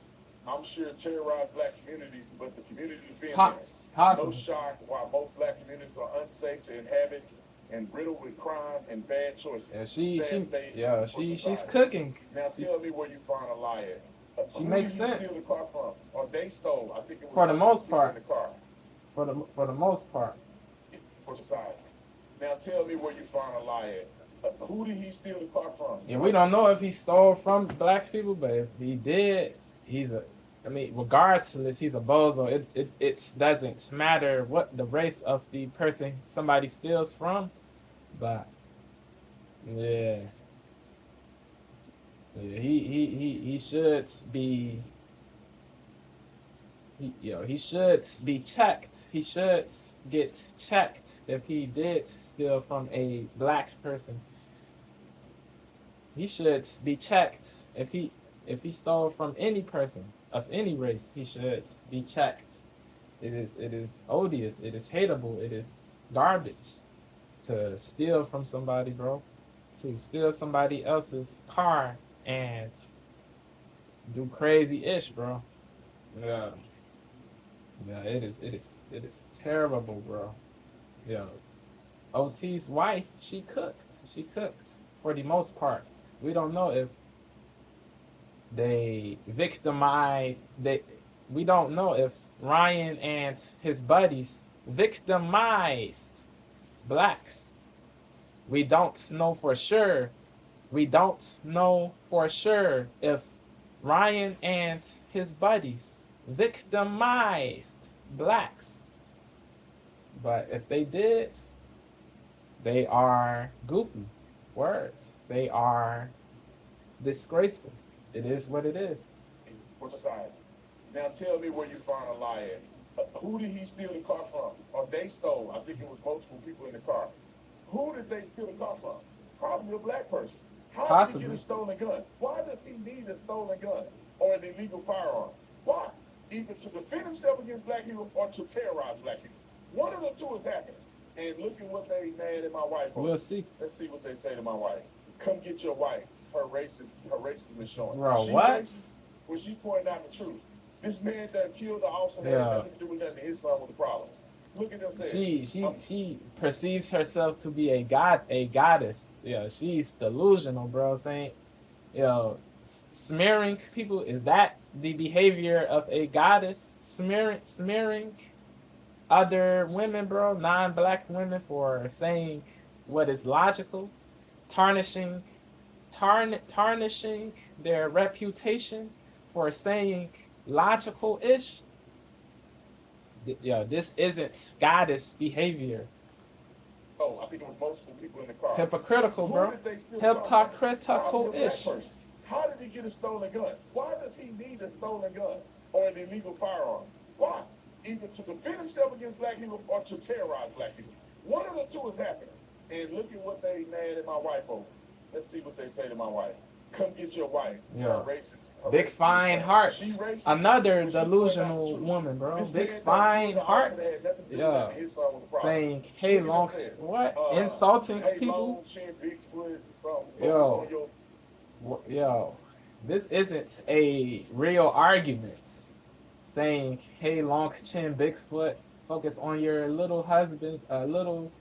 I'm sure terrorized black communities, but the community defends him. No shock why most black communities are unsafe to inhabit and riddled with crime and bad choices. Yeah, she's cooking. Now tell me where you find a lie at. She makes sense. Steal the car from? Or they stole? I think it was For the most part. in the car. For the most part. For society. Now tell me where you find a lie at. Who did he steal the car from? Yeah, we don't know if he stole from black people, but if he did, regardless, he's a bozo. It doesn't matter what the race of the person somebody steals from, but yeah, he should be he should be checked. He should get checked if he did steal from a black person. He should be checked if he stole from any person of any race. He should be checked. It is odious. It is hateable. It is garbage to steal from somebody, bro. To steal somebody else's car and do crazy ish, bro. Yeah. Yeah, it is terrible, bro. Yeah. OT's wife, she cooked. She cooked for the most part. We don't know if they victimized we don't know if Ryan and his buddies victimized blacks. We don't know for sure. We don't know for sure if Ryan and his buddies victimized blacks. But if they did, they are goofy. Words. They are disgraceful. It is what it is. What's the side? Now tell me where you found a lie at. Who did he steal the car from? Or they stole? I think it was multiple people in the car. Who did they steal the car from? Probably a black person. How Possibly. did he get a stolen gun? Why does he need a stolen gun or an illegal firearm? Why? Either to defend himself against black people or to terrorize black people. One of the two is happening. And look at what they mad at my wife over. We'll see. Let's see what they say to my wife. Come get your wife. Her racism is showing. Bro, She what? racist when she pointed out the truth. This man that killed the officer had Yeah. nothing to do with nothing. His son was the problem. Look at them saying. She perceives herself to be a goddess. Yeah, she's delusional, bro. Saying, smearing people, is that the behavior of a goddess? Smearing other women, bro, non-black women, for saying what is logical, tarnishing their reputation for saying logical-ish. This isn't goddess behavior. Oh, I think it was multiple people in the car. Hypocritical, bro. Who did they steal the car from? Probably a black Hypocritical-ish. person. How did he get a stolen gun? Why does he need a stolen gun or an illegal firearm? Why? Either to defend himself against black people or to terrorize black people. One of the two is happening. And look at what they mad at my wife over. Let's see what they say to my wife. Come get your wife. Yeah. Her racist. Big fine hearts. She racist. Another She pointed out the delusional truth. woman, bro. This Big man that fine killed the officer hearts. had nothing to do with Yeah. nothing. His son was the problem. Saying, hey, Look at long, what it said. what? Insulting hey, people? Long chin, big foot, something. Yo. Focus on your Yo, this isn't a real argument. Saying, hey, long chin, big foot, focus on your little husband, little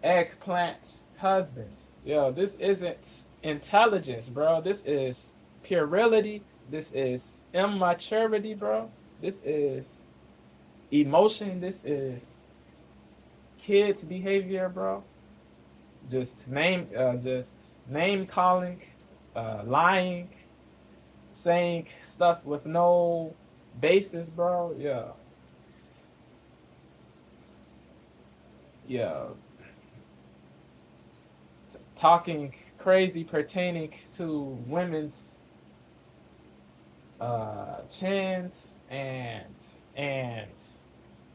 eggplant husband. Yo, this isn't intelligence, bro. This is puerility. This is immaturity, bro. This is emotion. This is kids' behavior, bro. Just name calling, lying, saying stuff with no basis, bro. Yeah. Talking crazy pertaining to women's chins and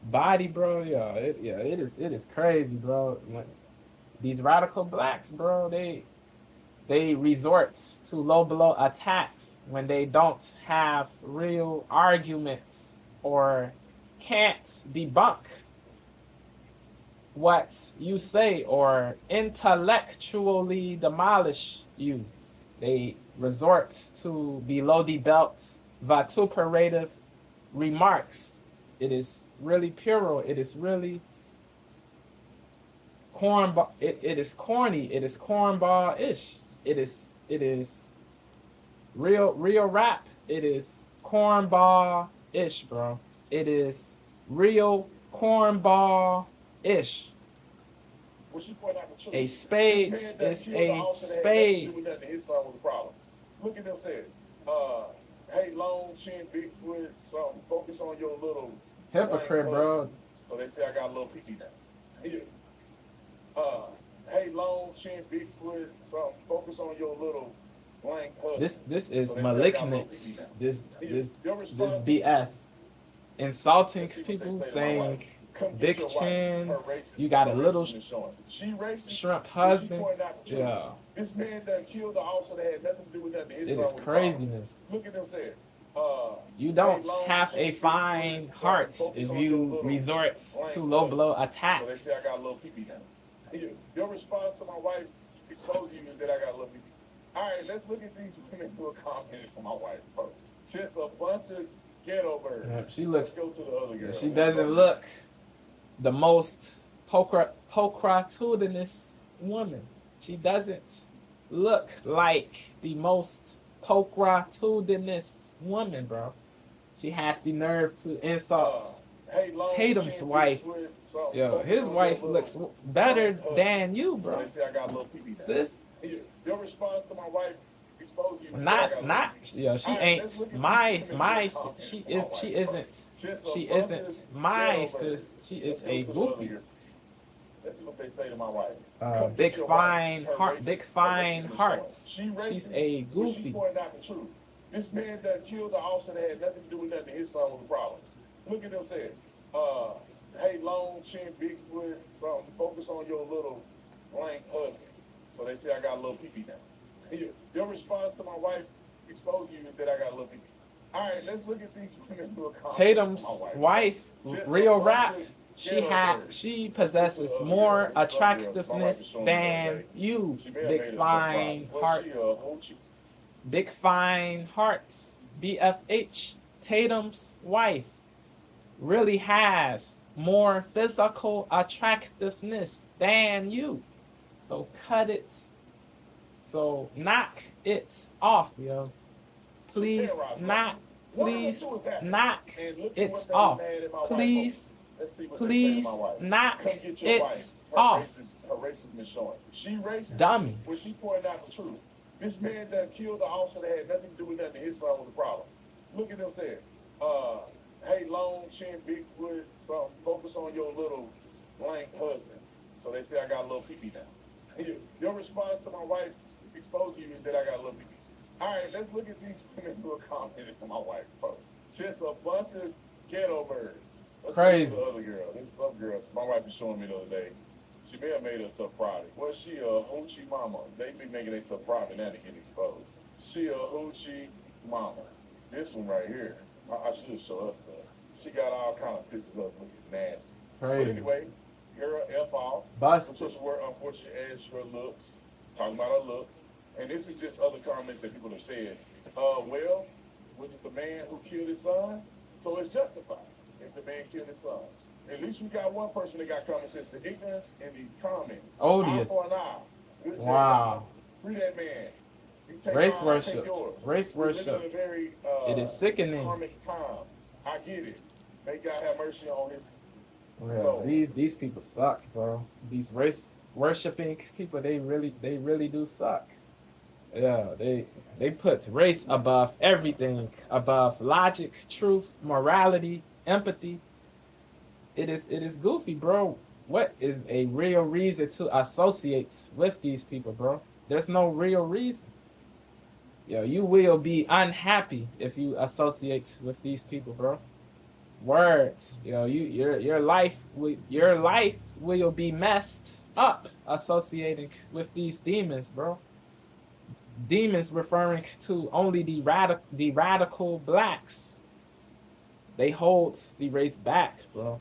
body, bro. It is crazy, bro. When these radical blacks, bro, they resort to low blow attacks when they don't have real arguments or can't debunk what you say or intellectually demolish you. They resort to below the belt vituperative remarks. It is really puerile. It is really cornball. It is corny. It is cornball-ish. It is real rap. It is cornball-ish, bro. It is real cornball-ish. Well, she pointed out the truth. A spade This man that is killed the a officer had nothing to spade. do with nothing. His son was the problem. Look at them saying, hey, long chin, big foot, something. Focus on your little Hypocrite, bro. So they say I got a little pee now. Yeah. Hey, long chin, big foot, something. Focus on your little blank husband. This is So they say I got malignant. little PP now. This Your response BS. Insulting Let's see what they people, say to my saying wife. Come get big your wife. chin, Her racist. you got a Her little racism is showing. She racist. shrimp but she husband. pointed out the truth. Yeah, This man done killed the officer that had nothing to do with nothing. His it son is was craziness. Look at them saying, You don't have a fine heart if you resort to low blow So they attacks. say I got a little pee-pee now. Your response to my wife exposing you is that I got a little pee-pee. All right, let's look at these women who are commenting for my wife first. Just a bunch of ghetto birds. Yeah, she Let's looks. go to the other girl. She doesn't look the most pocratudinous woman. She doesn't look like the most pocratudinous woman, bro. She has the nerve to insult Hey, Tatum's wife. Yo, his wife looks better than you, So bro. they say I got a little pee-pee now. Sis, Your response to my wife exposing you. not, yo, she ain't my, she isn't my sis. She is a goofy. Let's see what they say to my wife. Big fine hearts. She's a She goofy. pointed out the truth. This man that killed the officer that had nothing to do with nothing. His son was the problem. Look at them saying, hey, long chin, Bigfoot, something. Focus on your little blank husband. So they say I got a little pee-pee now. Your response to my wife exposing you is that I got a little pee-pee. All right, let's look at these women who are commenting Tatum's for my wife, real rap. She possesses more attractiveness than you, big fine hearts. Big fine hearts. BFH. Tatum's wife really has more physical attractiveness than you. So cut it. So knock it off, yo. Please knock it off. Please knock it off. Her racism is showing. She racist. Dummy. When she pointed out the truth. This man done killed the officer that had nothing to do with nothing. His son was the problem. Look at them saying, hey, long chin, Bigfoot, something. Focus on your little blank husband. So they say I got a little pee-pee now. Your response to my wife exposing you is that I got a little pee-pee. All right, let's look at these women who are commenting for my wife first. Just a bunch of ghetto birds. Crazy. The other girl, this other girl, my wife was showing me the other day. She may have made her stuff private. Well, she a hoochie mama. They be making their stuff private now to get exposed. She a hoochie mama. This one right here, I should show her stuff. She got all kind of pictures of looking nasty. Crazy. But anyway, girl F off. Busted. Which was where unfortunate as her looks. Talking about her looks. And this is just other comments that people have said. Well, was it the man who killed his son? So it's justified if the man killed his son. At least we got one person that got common sense. The ignorance in these comments. Odious. Eye for an eye. Wow. Free that man. You take Race mine, I worship. take yours. Race We live in worship. a very, It is sickening. karmic time. I get it. May God have mercy on his. Yeah, So- these people suck, bro. These race worshiping people, they really do suck. Yeah, they put race above everything, above logic, truth, morality, empathy. It is goofy, bro. What is a real reason to associate with these people, bro? There's no real reason. Yo, you will be unhappy if you associate with these people, bro. Words, your life will be messed up associating with these demons, bro. Demons referring to only the radical blacks. They hold the race back, bro.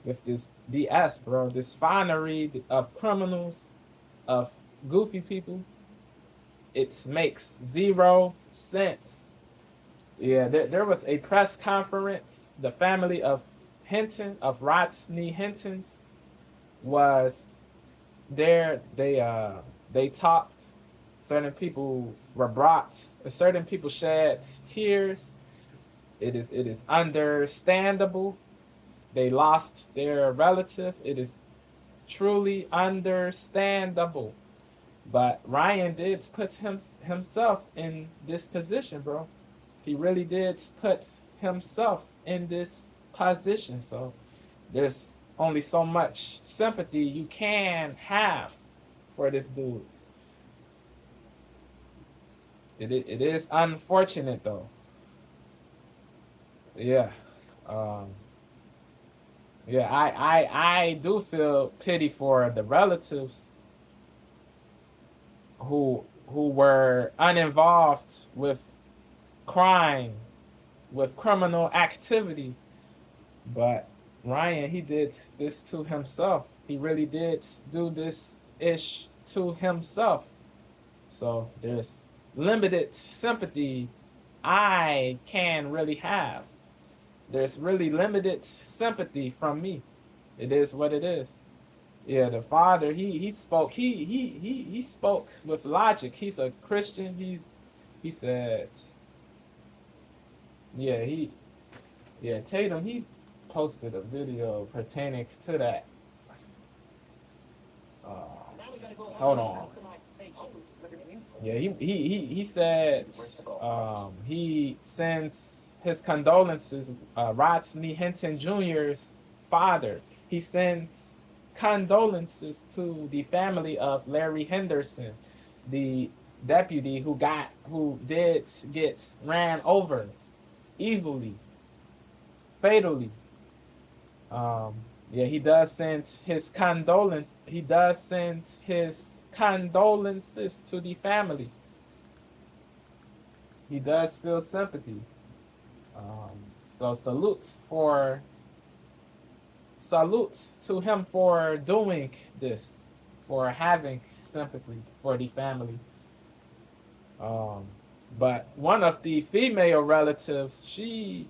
With this BS, bro. This finery of criminals, of goofy people. It makes zero sense. Yeah, there was a press conference. The family of Hinton, of Rodney Hinton's, was there. They talked. Certain people were brought. Certain people shed tears. It is understandable. They lost their relative. It is truly understandable. But Ryan did put himself in this position, bro. He really did put himself in this position. So there's only so much sympathy you can have for this dude. It is unfortunate though. Yeah. Um, yeah, I do feel pity for the relatives who were uninvolved with crime, with criminal activity. But Ryan, he did this to himself. He really did do this ish to himself. So there's limited sympathy I can really have. There's really limited sympathy from me. It is what it is. Yeah, the father, he spoke he spoke with logic. He's a Christian. He said, yeah, Tatum, he posted a video pertaining to that. Hold on. Yeah, he said he sends his condolences. Rodney Hinton Jr.'s father. He sends condolences to the family of Larry Henderson, the deputy who did get ran over evilly, fatally. Yeah, he does send his condolences. He does send his condolences to the family. He does feel sympathy. So salute to him for doing this, for having sympathy for the family. But one of the female relatives, she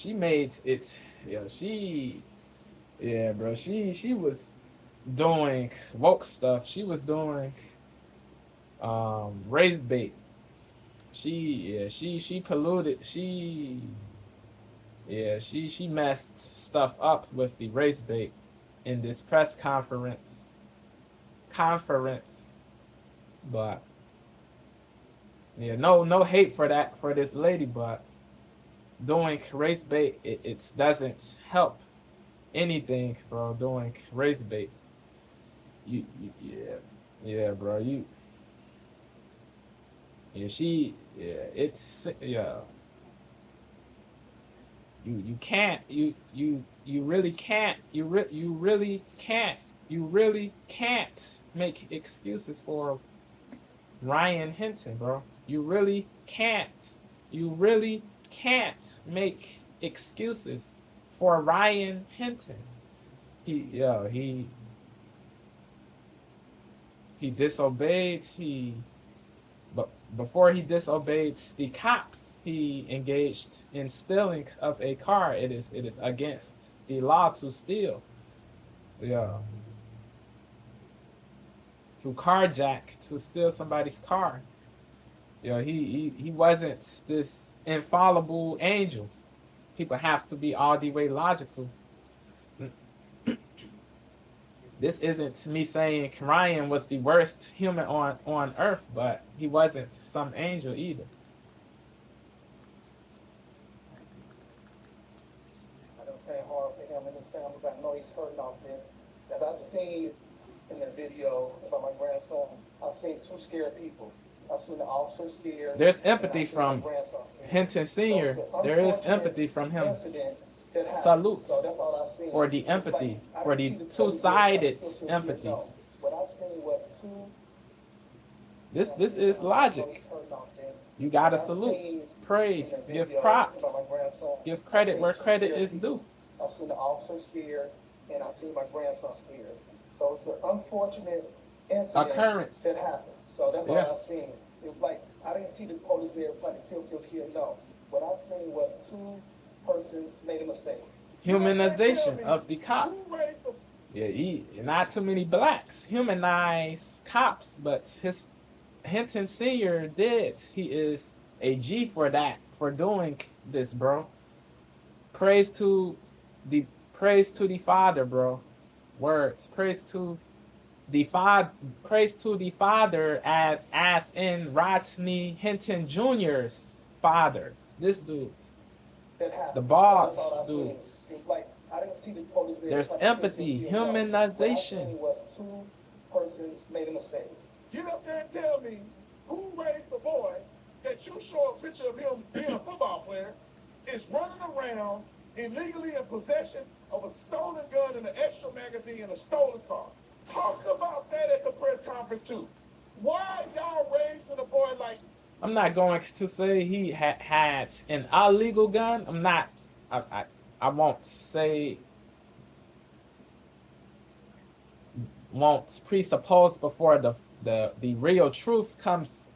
made it. Yeah, bro. She was doing woke stuff. She was doing race bait. She polluted. She messed stuff up with the race bait in this press conference. But yeah, no hate for this lady, but doing race bait, it doesn't help anything, bro. Doing race bait, yeah, bro. You can't, you really can't, you really can't make excuses for Ryan Hinton, bro. You really can't make excuses for Ryan Hinton. He disobeyed. But before he disobeyed the cops, he engaged in stealing of a car. It is against the law to steal. Yeah. To carjack, to steal somebody's car. He wasn't this infallible angel. People have to be all the way logical. This isn't me saying Ryan was the worst human on earth, but he wasn't some angel either. I don't pray hard for him and his family, but I know he's hurting off this. As I seen in the video about my grandson, I seen two scared people. I seen the officer scared. There's empathy from Hinton Sr. There is empathy from him. Salute for the empathy, for the two-sided empathy. This is logic. You gotta salute, praise, give props, give credit where credit is due. I seen the officer scared, and I seen my grandson scared. So it's an unfortunate incident occurrence that happened. So that's all I seen. It was like I didn't see the police there trying to kill. No, what I seen was two persons made a mistake. Humanization of the cop. Yeah, not too many blacks humanize cops, but Hinton Sr. did. He is a G for that, for doing this, bro. Praise to the Father, bro. Words. Praise to the Father, as in Rodney Hinton Jr.'s father. This dude. The bald dude. Like, I didn't see the police there. There's empathy, humanization. What I seen was two persons made a mistake. Get up there and tell me who raised the boy that you show a picture of him being a football player is running around illegally in possession of a stolen gun and an extra magazine and a stolen car? Talk about that at the press conference too. Why y'all raising a boy like? I'm not going to say he had an illegal gun. I'm not. I won't say. Won't presuppose before the real truth comes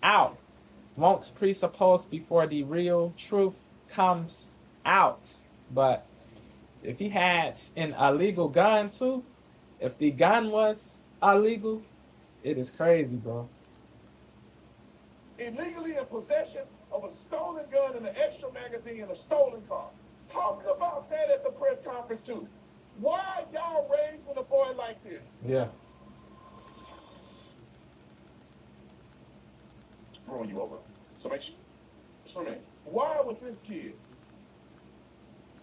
out. Won't presuppose before the real truth comes out. But if he had an illegal gun too, if the gun was illegal, it is crazy, bro. Illegally in possession of a stolen gun and an extra magazine and a stolen car. Talk about that at the press conference too. Why y'all raising a boy like this? Yeah. Screwing you over. So make sure. Just a minute. Why was this kid?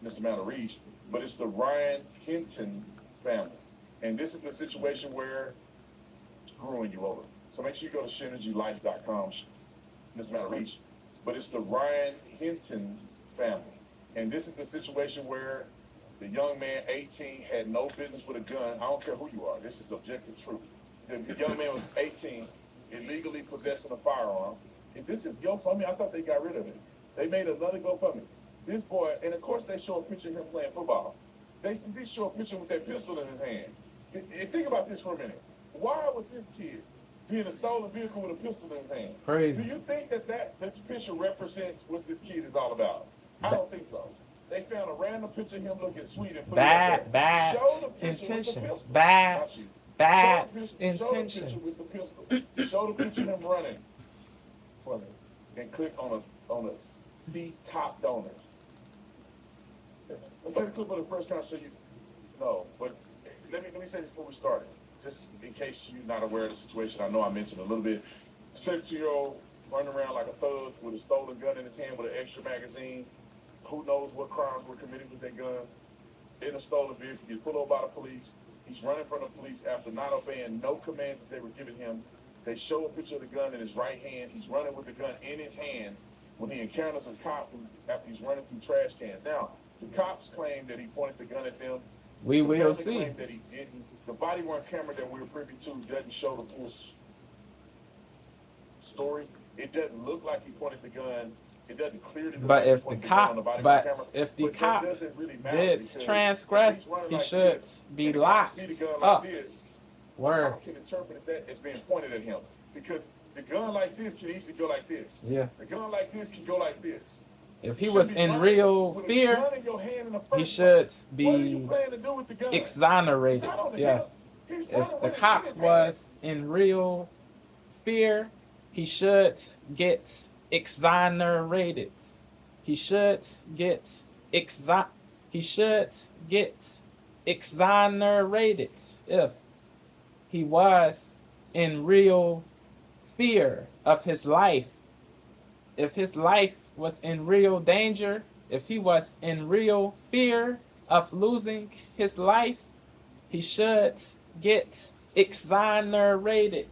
Mr. Amount reach, but it's the Ryan Hinton family. And this is the situation where screwing you over. So make sure you go to synergylife.com. Mr. Amount reach, but it's the Ryan Hinton family. And this is the situation where the young man, 18, had no business with a gun. I don't care who you are. This is objective truth. The young man was 18, illegally possessing a firearm. Is this his GoFundMe? I thought they got rid of it. They made another GoFundMe. This boy, and of course they show a picture of him playing football. They show a picture with that pistol in his hand. And think about this for a minute. Why would this kid be in a stolen vehicle with a pistol in his hand? Crazy. Do you think that this picture represents what this kid is all about? I don't think so. They found a random picture of him looking sweet and put Bad intentions. Bad intentions. With the pistol. Show the picture of him running. For me. And click on a see top donors. Let's play the clip of the first time so you know. But let me say this before we start. Just in case you're not aware of the situation, I know I mentioned a little bit. 17-year-old running around like a thug with a stolen gun in his hand with an extra magazine. Who knows what crimes were committed with that gun? In a stolen vehicle, he's pulled over by the police. He's running from the police after not obeying no commands that they were giving him. They show a picture of the gun in his right hand. He's running with the gun in his hand when he encounters a cop after he's running through trash cans. Now, the cops claim that he pointed the gun at them. We will see. Claim that he didn't. The body-worn camera that we were privy to doesn't show the full story. It doesn't look like he pointed the gun. It doesn't clearly look like if the cop did transgress, he should be locked up. Word. I can interpret that as being pointed at him because the gun like this can easily go like this. Yeah. The gun like this can go like this. If he was in real fear, he should be exonerated. Yes. If the cop was in real fear, he should get exonerated. He should get exonerated if he was in real fear of his life. If his life was in real danger, if he was in real fear of losing his life, he should get exonerated.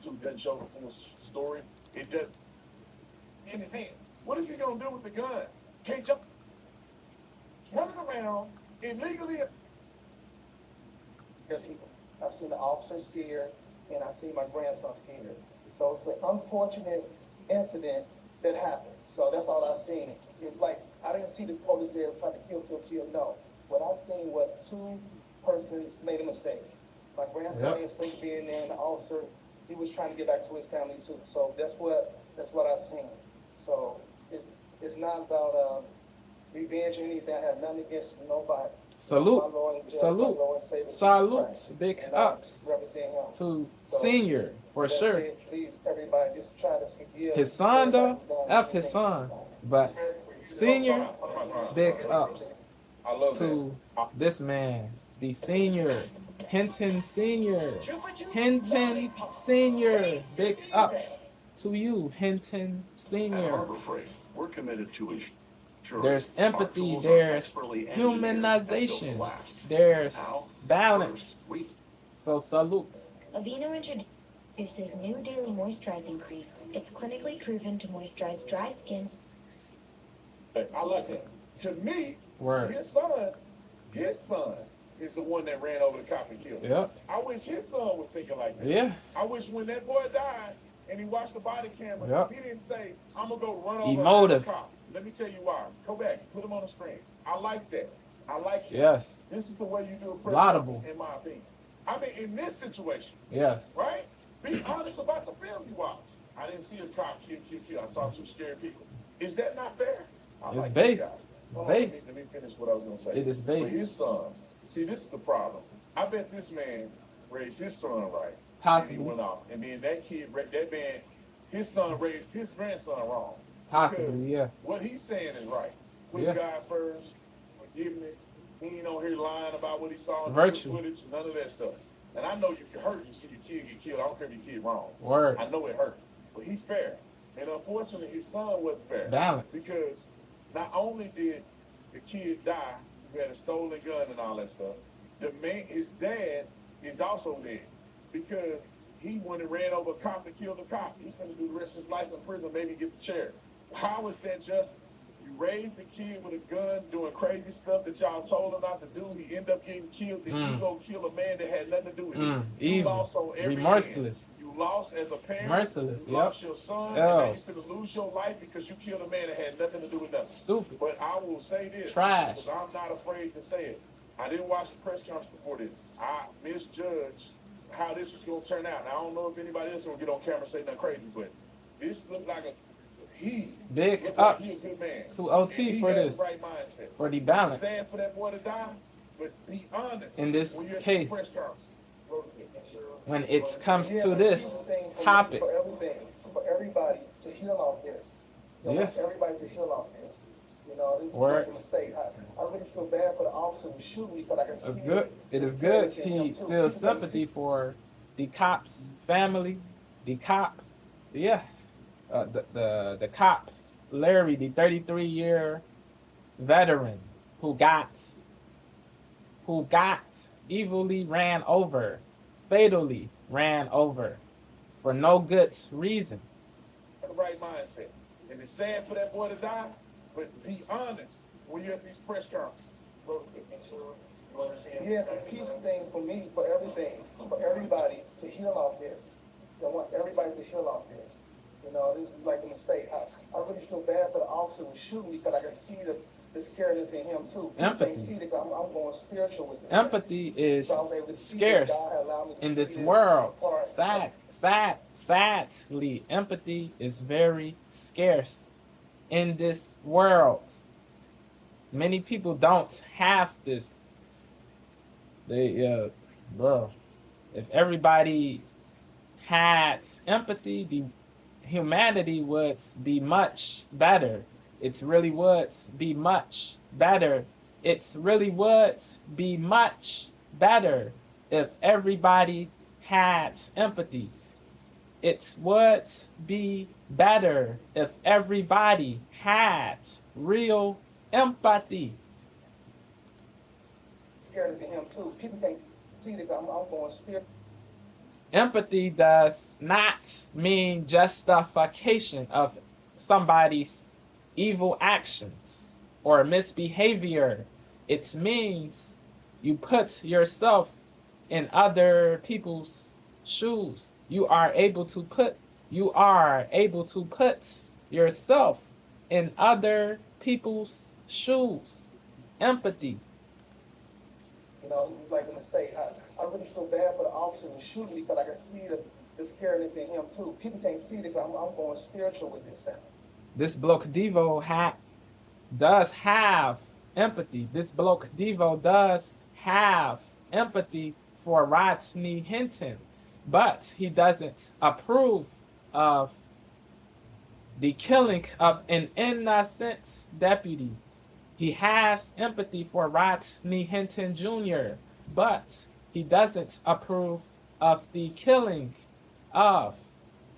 So it doesn't show the full story. It does in his hand. What is he gonna do with the gun? Can't jump. He's running around illegally. I seen the officer scared, and I seen my grandson scared. So it's an unfortunate incident that happened. So that's all I seen. It's like I didn't see the police there trying to kill. No, what I seen was two persons made a mistake. My grandson is supposed to be in there, and the officer, he was trying to get back to his family too. So that's what I seen. So it's not about revenge or anything. I have nothing against nobody. Salute, big ups to Senior for sure. Please, everybody, just try to forgive. His son though, F his son, but Senior, big ups to this man, the Senior, Hinton Senior, big ups to you, Hinton Senior. We're committed to there's empathy, there's humanization, there's balance. So salute. Avino introduced introduces new daily moisturizing cream. It's clinically proven to moisturize dry skin. I like that. To me, Word. his son is the one that ran over the cop and killed him. Yep. I wish his son was thinking like that. Yeah. I wish when that boy died and he watched the body camera, Yep. he didn't say, I'm going to go run over Emotive. the cop. Let me tell you why. Go back. Put him on the screen. I like that. I like it. Yes. This is the way you do a press Laudable. conference, in my opinion. I mean, in this situation, Yes. right? Be honest about the film you watched. I didn't see a cop kill. I saw two scared people. Is that not fair? I It's like based. that guy. It's Hold on, based. let me finish what I was going to say. It is For based. his son, see, this is the problem. I bet this man raised his son right. Possibly. And he went off. And then that man, his son raised his grandson wrong. Possibly, Because yeah. what he's saying is right. Put Yeah. God first, forgiveness. He ain't on here lying about what he saw in Virtue. the footage, none of that stuff. And I know you can hurt you see your kid get killed. I don't care if your kid wrong. Word. I know it hurt. But he's fair. And unfortunately, his son wasn't fair. Balance. Because not only did the kid die, who had a stolen gun and all that stuff, his dad is also dead. Because he went and ran over a cop and killed a cop. He's going to do the rest of his life in prison, maybe get the chair. How is that justice? You raised the kid with a gun, doing crazy stuff that y'all told him not to do. He ended up getting killed. Then you go kill a man that had nothing to do with it. You Evil. lost on every Remorseless. end. You lost as a parent. Merciless, You yep. lost your son. And Else. now you're going to lose your life because you killed a man that had nothing to do with nothing. Stupid. But I will say this. Trash. Because I'm not afraid to say it. I didn't watch the press conference before this. I misjudged how this was going to turn out. And I don't know if anybody else will get on camera and say nothing crazy, but this looked like Big looked like ups he a good man. to OT And he for had this. the right mindset. For the It's balance. sad for that boy to die, but be honest. In this when you're at the case. press conference. When it comes Yeah, to the this beautiful thing for topic. For everything, for everybody to heal off this. You know, Yeah. for everybody to heal off this. You know, this is Word. like a mistake. I really feel bad for the officer who shooting me because I can It's see good. It is good. He feels sympathy for the cop's family. The cop, yeah. The cop, Larry, the 33-year veteran who got evilly ran over, fatally ran over for no good reason. The right mindset. And it's sad for that boy to die, but be honest when you're at these press conferences. Yeah, it's a peace thing for me, for everything, for everybody to heal off this. I want everybody to heal off this. You know, this is like a mistake. I really feel bad for the officer who shooting me because I can see the scaredness in him too. Empathy. See that I'm going spiritual with this. Empathy is So I was able to see scarce that God allowed me to in see this world. part. Sadly, empathy is very scarce in this world. Many people don't have this. Bro, if everybody had empathy, the humanity would be much better. It really would be much better. It really would be much better if everybody had empathy. It would be better if everybody had real empathy. Scaredness in him too. People can't see that I'm going spiritual. Empathy does not mean justification of somebody's evil actions or misbehavior. It means you put yourself in other people's shoes. You are able to put yourself in other people's shoes. Empathy. You know, it's like a mistake. I really feel bad for the officer who shooting me because I can see the scaredness in him too. People can't see that I'm going spiritual with this thing. This bloke Devo does have empathy. This bloke Devo does have empathy for Rodney Hinton, but he doesn't approve of the killing of an innocent deputy. He has empathy for Rodney Hinton Jr., but he doesn't approve of the killing of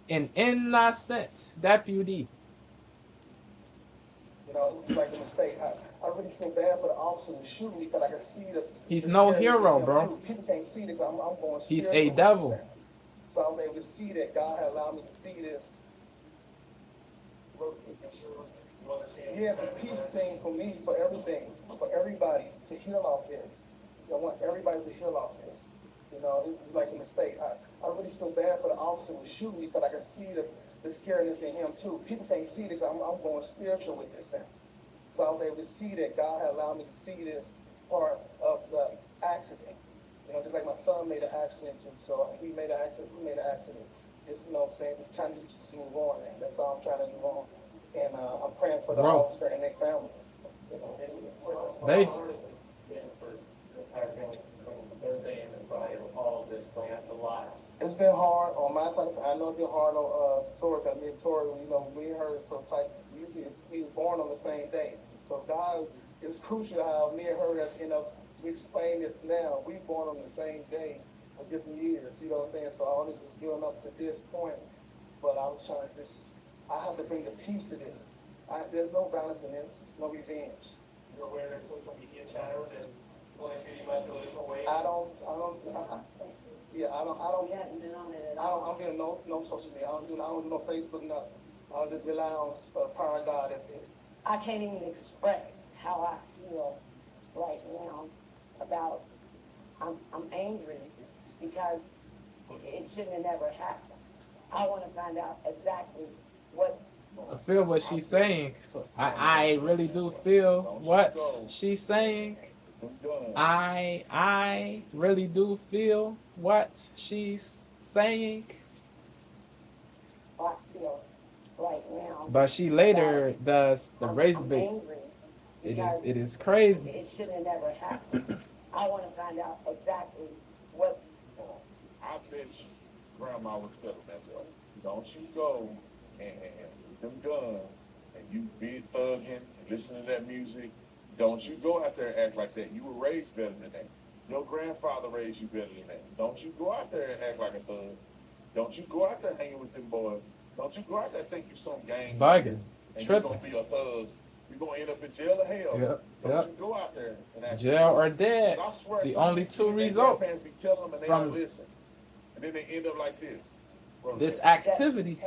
an innocent deputy. You know, it's like a mistake. I really feel bad for the officer who shooting me because I can see He's the no scaredness hero, in him bro. too. People can't see that I'm going He's spiritual a with devil. this thing. So I was able to see that God had allowed me to see this. Yeah, it's a peace thing for me, for everything, for everybody to heal off this. I want everybody to heal off this. You know, this is like a mistake. I really feel bad for the officer who shooting me because I can see the scariness in him too. People can't see that I'm going spiritual with this now. So I was able to see that God had allowed me to see this part of the accident. You know, just like my son made an accident too. So he made an accident. Just, you know what I'm saying? Just trying to just move on, man. That's all I'm trying to move on. And I'm praying for the officer and their family. You know. Based. It's been hard on my side. I know it's been hard on Tori, because me and Tori, you know, me and her is so tight. We was born on the same day. So God, it's crucial how me and her have, you know, we explain this now. We born on the same day for different years. You know what I'm saying? So all this was building up to this point. But I was trying to just, I have to bring the peace to this. There's no balance in this, no revenge. You're aware that social media chatter and going to you might go a different way? I don't get no social media. I don't do no Facebook, nothing. I just rely on power of God, that's it. I can't even express how I feel right now about, I'm angry because it shouldn't have never happened. I want to find out exactly what. I feel what she's saying. I really do feel what she's saying. I really do feel what she's saying. I feel right now. But she later does the race bait. It is crazy. It shouldn't have never happened. I want to find out exactly what. I bet you Grandma was telling that, don't you go and with them guns and you be thugging and listen to that music. Don't you go out there and act like that. You were raised better than that. Your grandfather raised you better than that. Don't you go out there and act like a thug. Don't you go out there hanging with them boys. Don't you go out there think you some gang. Bugging. And Tripping. you're going to be a thug. You're going to end up in jail or hell. Yep. Don't you go out there and act Jail or like dead. I swear, The only two results be telling them and they from don't listen. And then they end up like this. this activity.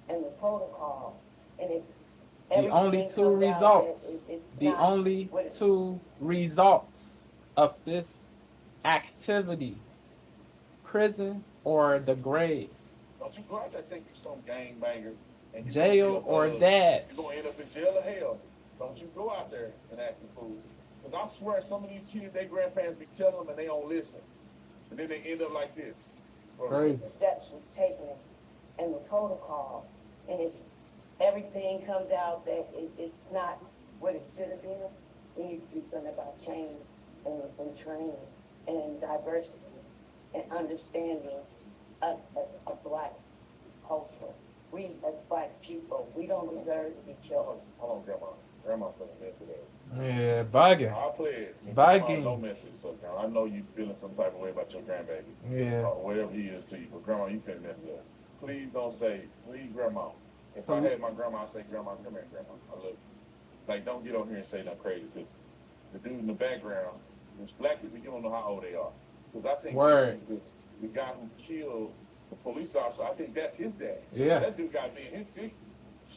And the protocol, and if The only two results. The only two results of this activity. Prison or the grave. Don't you go out there think you're some gangbanger. And Jail or dead. You're going to end up in jail or hell. Don't you go out there and act a fool. Because I swear some of these kids, their grandparents be telling them and they don't listen. And then they end up like this. Crazy. Steps was taken and the protocol, and if everything comes out that it's not what it should have been, we need to do something about change and training and diversity and understanding us as a black culture. We as black people, we don't deserve to be killed. Hold on, Grandma. Grandma's playing this today. Yeah, bugging. I'll play it. Bugging. No message, so I know you feeling some type of way about your grandbaby. Yeah. Or whatever he is to you. But Grandma, you finna mess it up. Please don't say, please, Grandma. If I had my grandma, I'd say, Grandma, come here, Grandma. I love you. Like, don't get on here and say nothing crazy, because the dude in the background, there's black people, you don't know how old they are. Because I think the guy who killed the police officer, I think that's his dad. Yeah. That dude got to be in his 60s.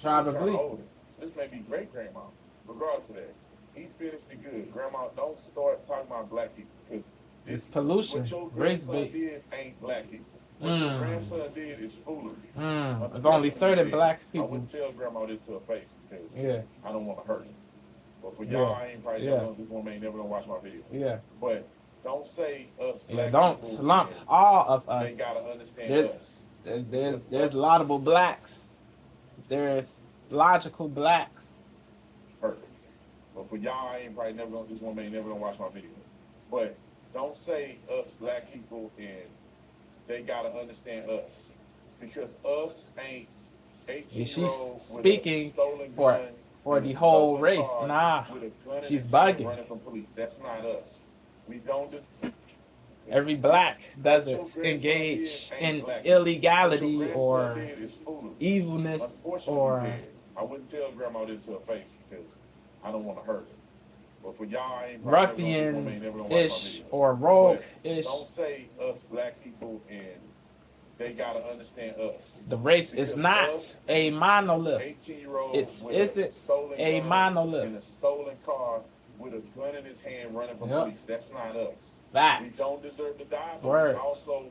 Probably. Older. This may be great-grandma. Regardless of that, he finished it good. Grandma, don't start talking about black people, because it's pollution. What your Race grandson bait. did ain't black people. What your grandson did is foolery. There's only certain black I people. wouldn't tell Grandma this to her face, because I don't want to hurt her. But for Yeah. y'all, I ain't probably never, this woman ain't never gonna watch my video. Yeah. But don't say us Yeah, black don't people. lump all of us. They gotta understand us. There's laudable blacks. There's logical blacks. Perfect. But for y'all, I ain't probably never gonna, this woman ain't never gonna watch my video. But don't say us black people and they gotta understand us. Because us ain't 18-year-old She's speaking for the and a whole stolen race. car Nah, with a gun in she's his hand bugging. running from police. That's not us. We don't do. Every black doesn't engage in illegality or evilness or I wouldn't tell Grandma this to her face because I don't want to hurt her. But for y'all, I ain't ruffian-ish or rogue-ish. Don't say us black people and they gotta understand us. The race is Because not us, a monolith. 18-year-old It isn't a in monolith. a stolen car with a gun in his hand running from Yep. police. That's not us. Facts. We don't deserve to die, but Words. we also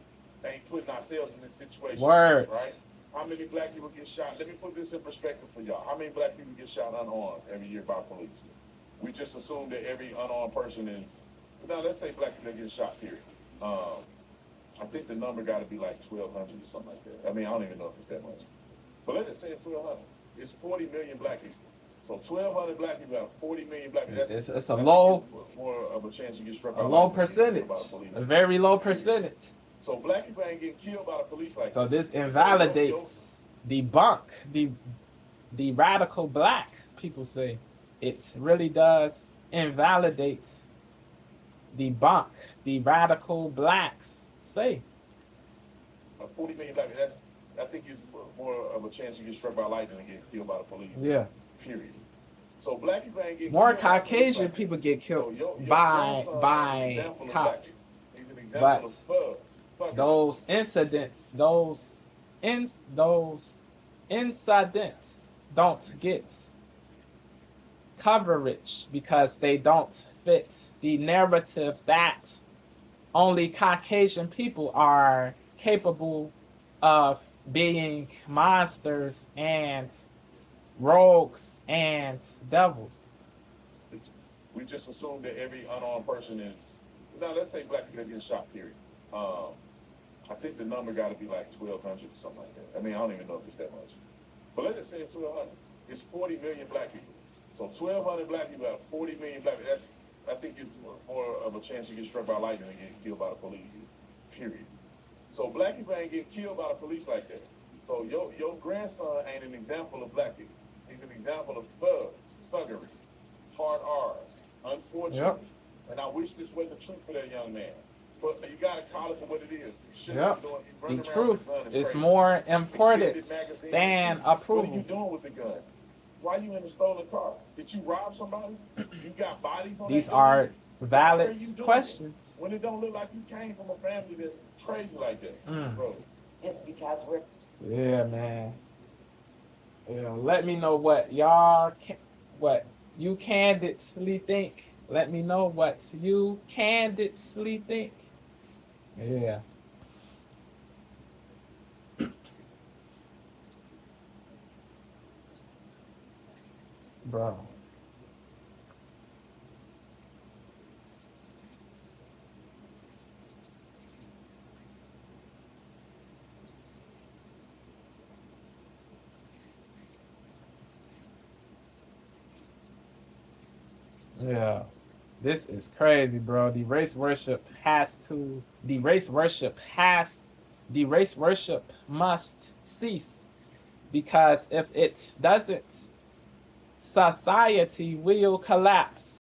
ain't putting ourselves in this situation. Words. Right? How many black people get shot? Let me put this in perspective for y'all. How many black people get shot unarmed every year by police? We just assume that every unarmed person is, now let's say black people get shot, period. I think the number got to be like 1,200 or something like that. I mean, I don't even know if it's that much. But let's just say it's 1,200. It's 40 million black people. So 1,200 black people out of 40 million black people. It's a low, more of a chance you get struck a by low lightning than percentage, by the police. a very low percentage. So black people ain't getting killed by the police like So that. this invalidates, debunk the radical black people say. It really does invalidate, debunk the radical blacks say. 40 million black people, I think it's more of a chance you get struck by lightning than get killed by the police. Yeah. Period. So black people ain't getting More killed by the police Caucasian like people that. get killed So your by grandson is an example of black cops. people. He's an example But of thug. those incidents don't get coverage because they don't fit the narrative that only Caucasian people are capable of being monsters and rogues and devils. We just assume that every unarmed person is, now let's say black people get shot, period. I think the number got to be like 1,200 or something like that. I mean, I don't even know if it's that much. But let's just say it's 1,200. It's 40 million black people. So 1,200 black people out of 40 million black people, I think it's more of a chance you get struck by lightning than get killed by the police, period. So black people ain't getting killed by the police like that. So your grandson ain't an example of black people. He's an example of thuggery, hard R's, unfortunately. And I wish this was the truth for that young man. But you gotta call it for what it is. The truth is more important than approval. What are you doing with the gun? Why are you in a stolen car? Did you rob somebody? You got bodies on These that are gun? valid Why are you doing questions. it? When it don't look like you came from a family that's crazy like that, bro. It's because we're. Yeah, man. Yeah, let me know what y'all what you candidly think. Let me know what you candidly think. Yeah. Bro. Yeah. This is crazy, bro. The race worship must cease. Because if it doesn't, society will collapse.